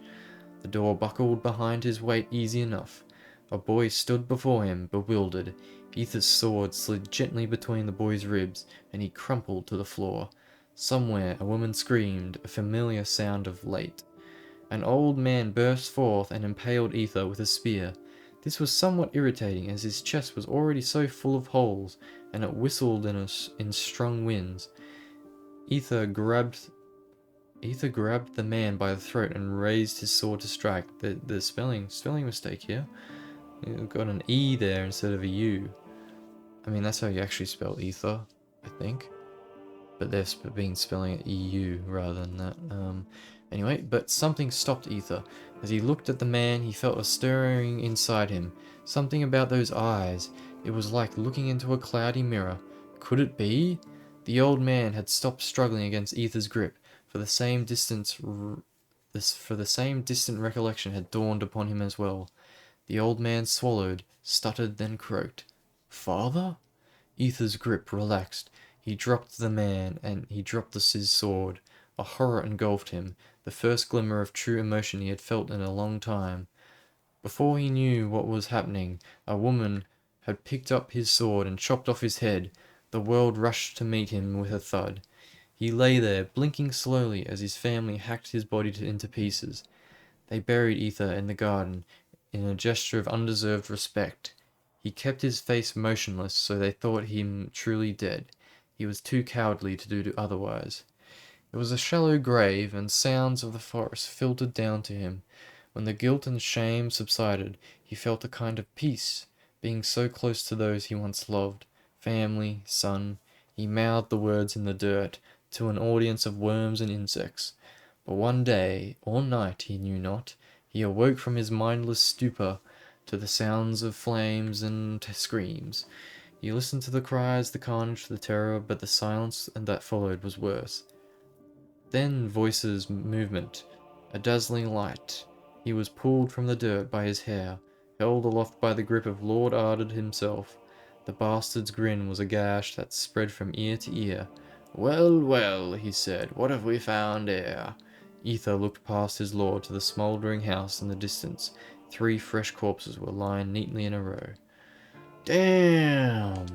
The door buckled behind his weight easy enough. A boy stood before him, bewildered. Ether's sword slid gently between the boy's ribs, and he crumpled to the floor. Somewhere a woman screamed, a familiar sound of late. An old man burst forth and impaled Ether with a spear. This was somewhat irritating, as his chest was already so full of holes, and it whistled in strong winds. Ether grabbed the man by the throat and raised his sword to strike. The spelling mistake here. You've got an E there instead of a U. I mean, that's how you actually spell ether, I think. But they've been spelling it EU rather than that. Anyway, but something stopped Ether. As he looked at the man, he felt a stirring inside him. Something about those eyes. It was like looking into a cloudy mirror. Could it be? The old man had stopped struggling against Ether's grip. For the same distant recollection had dawned upon him as well. The old man swallowed, stuttered, then croaked. Father? Ether's grip relaxed. He dropped the man, and he dropped his sword. A horror engulfed him, the first glimmer of true emotion he had felt in a long time. Before he knew what was happening, a woman had picked up his sword and chopped off his head. The world rushed to meet him with a thud. He lay there, blinking slowly as his family hacked his body into pieces. They buried Ether in the garden, in a gesture of undeserved respect. He kept his face motionless, so they thought him truly dead. He was too cowardly to do otherwise. It was a shallow grave, and sounds of the forest filtered down to him. When the guilt and shame subsided, he felt a kind of peace, being so close to those he once loved, family, son. He mouthed the words in the dirt, to an audience of worms and insects. But one day, or night, he knew not, he awoke from his mindless stupor to the sounds of flames and screams. He listened to the cries, the carnage, the terror, but the silence that followed was worse. Then voices, movement, a dazzling light. He was pulled from the dirt by his hair, held aloft by the grip of Lord Arded himself. The bastard's grin was a gash that spread from ear to ear. "Well, well," he said, "what have we found here?" Ether looked past his lord to the smouldering house in the distance. 3 fresh corpses were lying neatly in a row. Damn!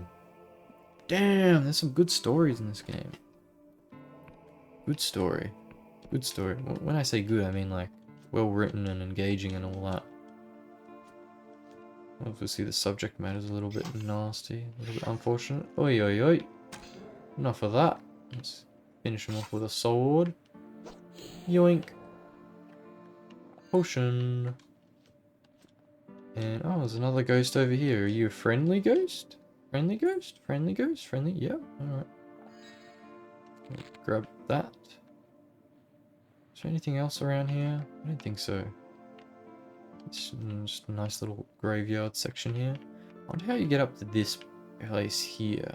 Damn, there's some good stories in this game. Good story. Good story. When I say good, I mean like well written and engaging and all that. Obviously the subject matter is a little bit nasty, a little bit unfortunate. Oi oi oi. Enough of that. Let's finish him off with a sword. Yoink. Potion. And oh, there's another ghost over here. Are you a friendly ghost? Friendly ghost? Friendly ghost? Friendly? Yeah, alright. Grab that. Is there anything else around here? I don't think so. It's just a nice little graveyard section here. I wonder how you get up to this place here.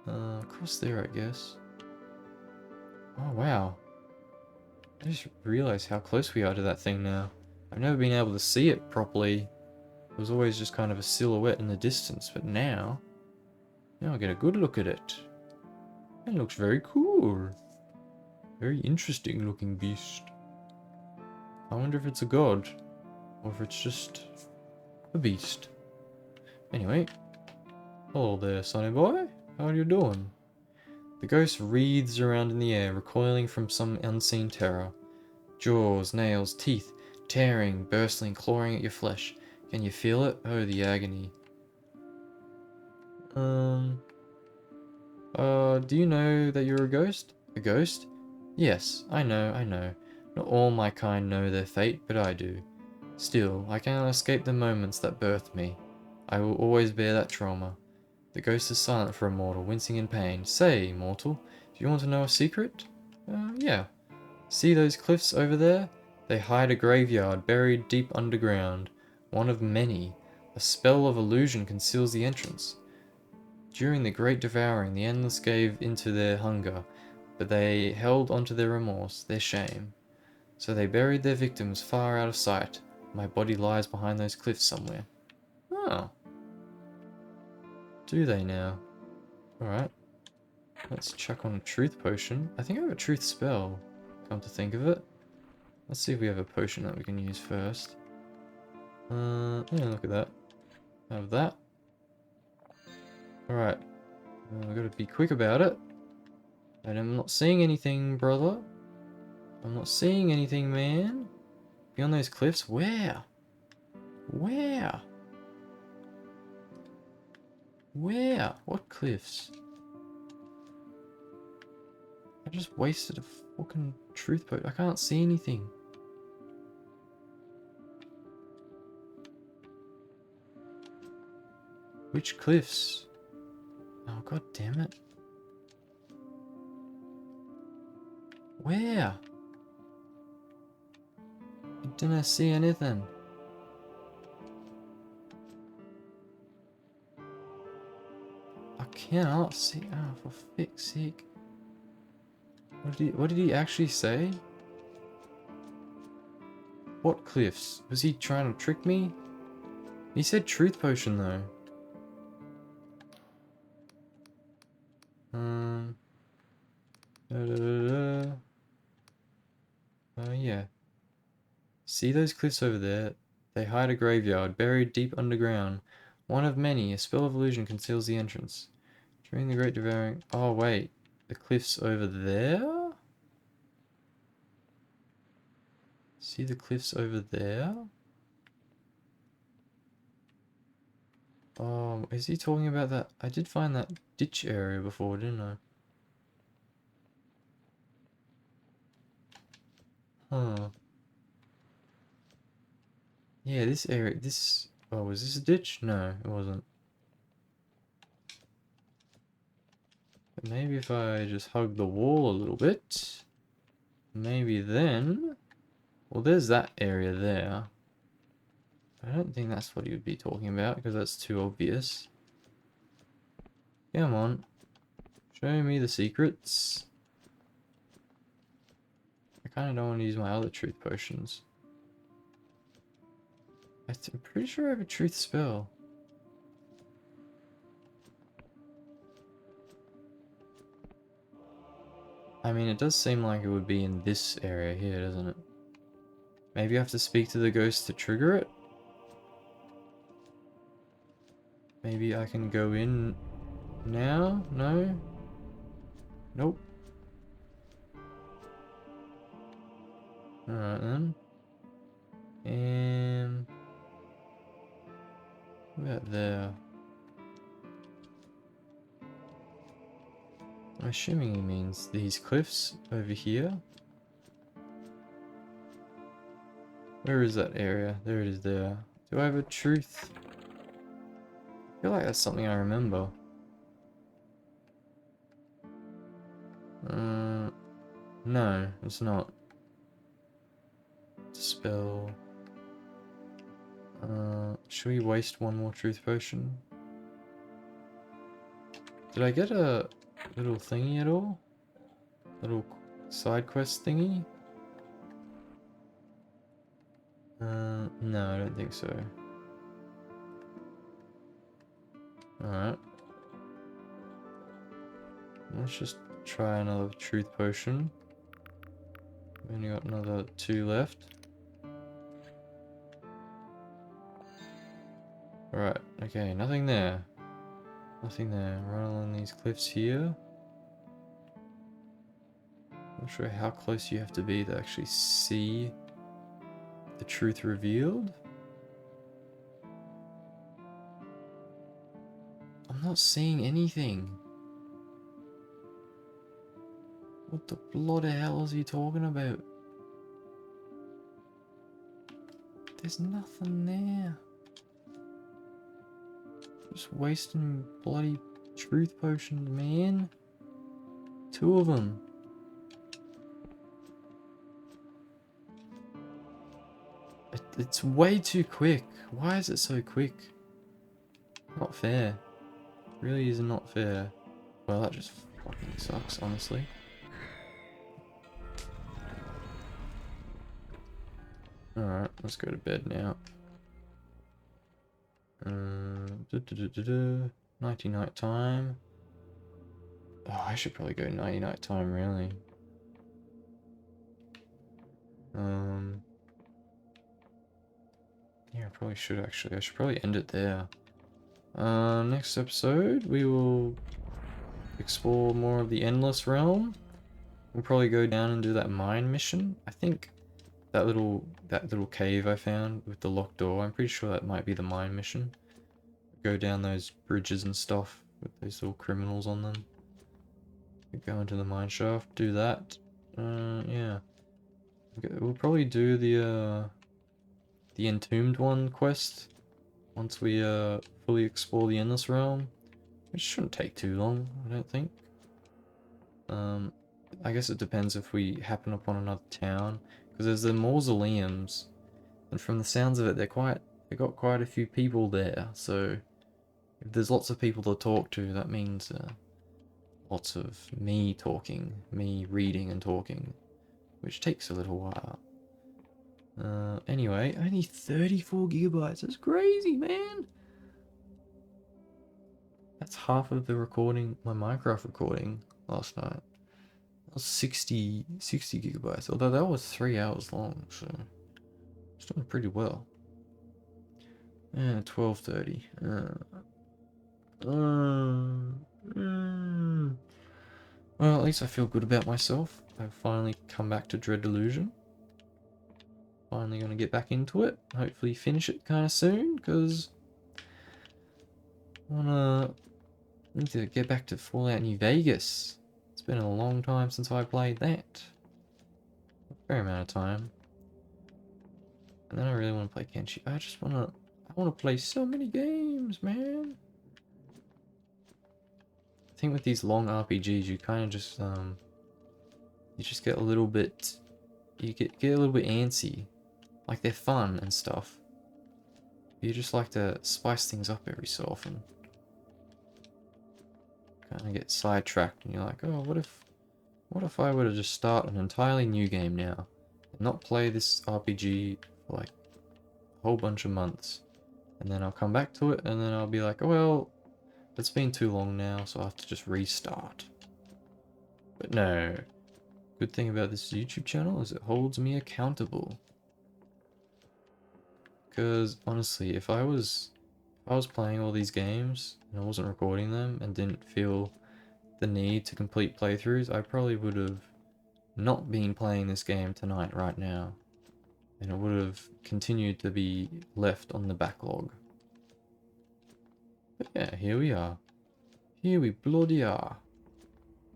Across there, I guess. Oh, wow. I just realized how close we are to that thing now. I've never been able to see it properly. It was always just kind of a silhouette in the distance, but now I get a good look at it. It looks very cool. Very interesting looking beast. I wonder if it's a god, or if it's just a beast. Anyway, hello there, sonny boy. How are you doing? The ghost wreathes around in the air, recoiling from some unseen terror. Jaws, nails, teeth, tearing, bursting, clawing at your flesh. Can you feel it? Oh, the agony. Do you know that you're a ghost? A ghost? Yes, I know, I know. Not all my kind know their fate, but I do. Still, I cannot escape the moments that birthed me. I will always bear that trauma. The ghost is silent for a mortal, wincing in pain. Say, mortal, do you want to know a secret? Yeah. See those cliffs over there? They hide a graveyard buried deep underground. One of many. A spell of illusion conceals the entrance. During the Great Devouring, the Endless gave into their hunger, but they held onto their remorse, their shame. So they buried their victims far out of sight. My body lies behind those cliffs somewhere. Oh. Do they now? Alright. Let's chuck on a truth potion. I think I have a truth spell, come to think of it. Let's see if we have a potion that we can use first. Yeah, look at that. Have that. Alright. I've got to be quick about it. And I'm not seeing anything, brother. I'm not seeing anything, man. Beyond those cliffs? Where? Where? Where? What cliffs? I just wasted a fucking truth potion. I can't see anything. Which cliffs? Oh, god damn it. Where? I didn't see anything. I cannot see. Oh, for fuck's sake. What did he actually say? What cliffs? Was he trying to trick me? He said truth potion though. Yeah. See those cliffs over there? They hide a graveyard, buried deep underground. One of many, a spell of illusion conceals the entrance. During the Great Devouring... Oh, wait. The cliffs over there? See the cliffs over there? Oh, is he talking about that? I did find that ditch area before, didn't I? Huh. Yeah, this area, oh, was this a ditch? No, it wasn't. But maybe if I just hug the wall a little bit, maybe then... Well, there's that area there. I don't think that's what he would be talking about, because that's too obvious. Come on. Show me the secrets. I kind of don't want to use my other truth potions. I'm pretty sure I have a truth spell. I mean, it does seem like it would be in this area here, doesn't it? Maybe I have to speak to the ghost to trigger it? Maybe I can go in now? No? Nope. Alright then. And... what about there? I'm assuming he means these cliffs over here. Where is that area? There it is there. Do I have a truth? I feel like that's something I remember. No, it's not. Spell. Should we waste one more truth potion? Did I get a little thingy at all? Little side quest thingy? No, I don't think so. Alright. Let's just try another truth potion. We've only got another 2 left. Alright, okay, nothing there. Nothing there. Right along these cliffs here. Not sure how close you have to be to actually see the truth revealed. I'm not seeing anything. What the bloody hell is he talking about? There's nothing there. Just wasting bloody truth potions, man. 2 of them. It's way too quick. Why is it so quick? Not fair. Really is not fair. Well, that just fucking sucks, honestly. Alright, let's go to bed now. Nighty night time. Oh, I should probably go nighty night time, really. Yeah, I probably should actually. I should probably end it there. Next episode, we will explore more of the Endless Realm. We'll probably go down and do that mine mission. I think that little cave I found with the locked door, I'm pretty sure that might be the mine mission. Go down those bridges and stuff with those little criminals on them. Go into the mine shaft, do that. Yeah. We'll probably do the Entombed One quest once we fully explore the Endless Realm. Which shouldn't take too long, I don't think. I guess it depends if we happen upon another town, because there's the mausoleums, and from the sounds of it, they got quite a few people there. So if there's lots of people to talk to, that means lots of me talking, me reading and talking, which takes a little while. Anyway, only 34 gigabytes. That's crazy, man. That's half of the recording, my Minecraft recording last night. That was 60 gigabytes, although that was 3 hours long, so it's doing pretty well. 12:30. Well, at least I feel good about myself. I've finally come back to Dread Delusion. Finally gonna get back into it. Hopefully finish it kind of soon, because I need to get back to Fallout New Vegas. It's been a long time since I played that. fair amount of time. And then I really want to play Kenshi. I want to play so many games, man. I think with these long RPGs, you kind of just, you just get a little bit, you get a little bit antsy. Like, they're fun and stuff. You just like to spice things up every so often. Kind of get sidetracked and you're like, oh, what if I were to just start an entirely new game now? And not play this RPG for like a whole bunch of months. And then I'll come back to it and then I'll be like, oh, well, it's been too long now, so I have to just restart. But no. Good thing about this YouTube channel is it holds me accountable. Because honestly, if I was playing all these games and I wasn't recording them and didn't feel the need to complete playthroughs, I probably would have not been playing this game tonight right now. And it would have continued to be left on the backlog. But yeah, here we are. Here we bloody are.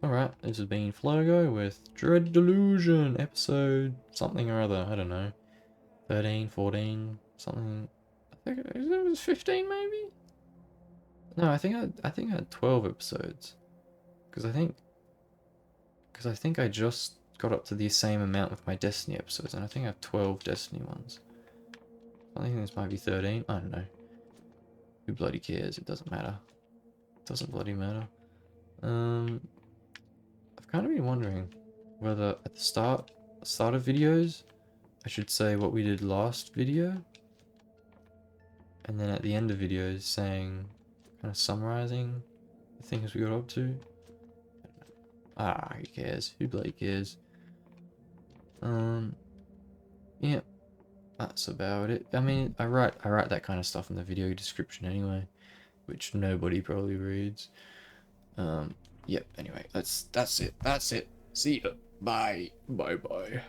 Alright, this has been Flergo with Dread Delusion, episode something or other, I don't know. 13, 14, something. I think it was 15 maybe? No, I think I had 12 episodes. Because I think I just got up to the same amount with my Destiny episodes, and I think I have 12 Destiny ones. I think this might be 13, I don't know. Who bloody cares? It doesn't matter. It doesn't bloody matter. I've kind of been wondering whether at the start of videos, I should say what we did last video, and then at the end of videos saying, kind of summarizing the things we got up to. Ah, who cares? Who bloody cares? Yeah, that's about it. I mean, I write that kind of stuff in the video description anyway, which nobody probably reads. Yep. Anyway, that's it. See ya. Bye. Bye.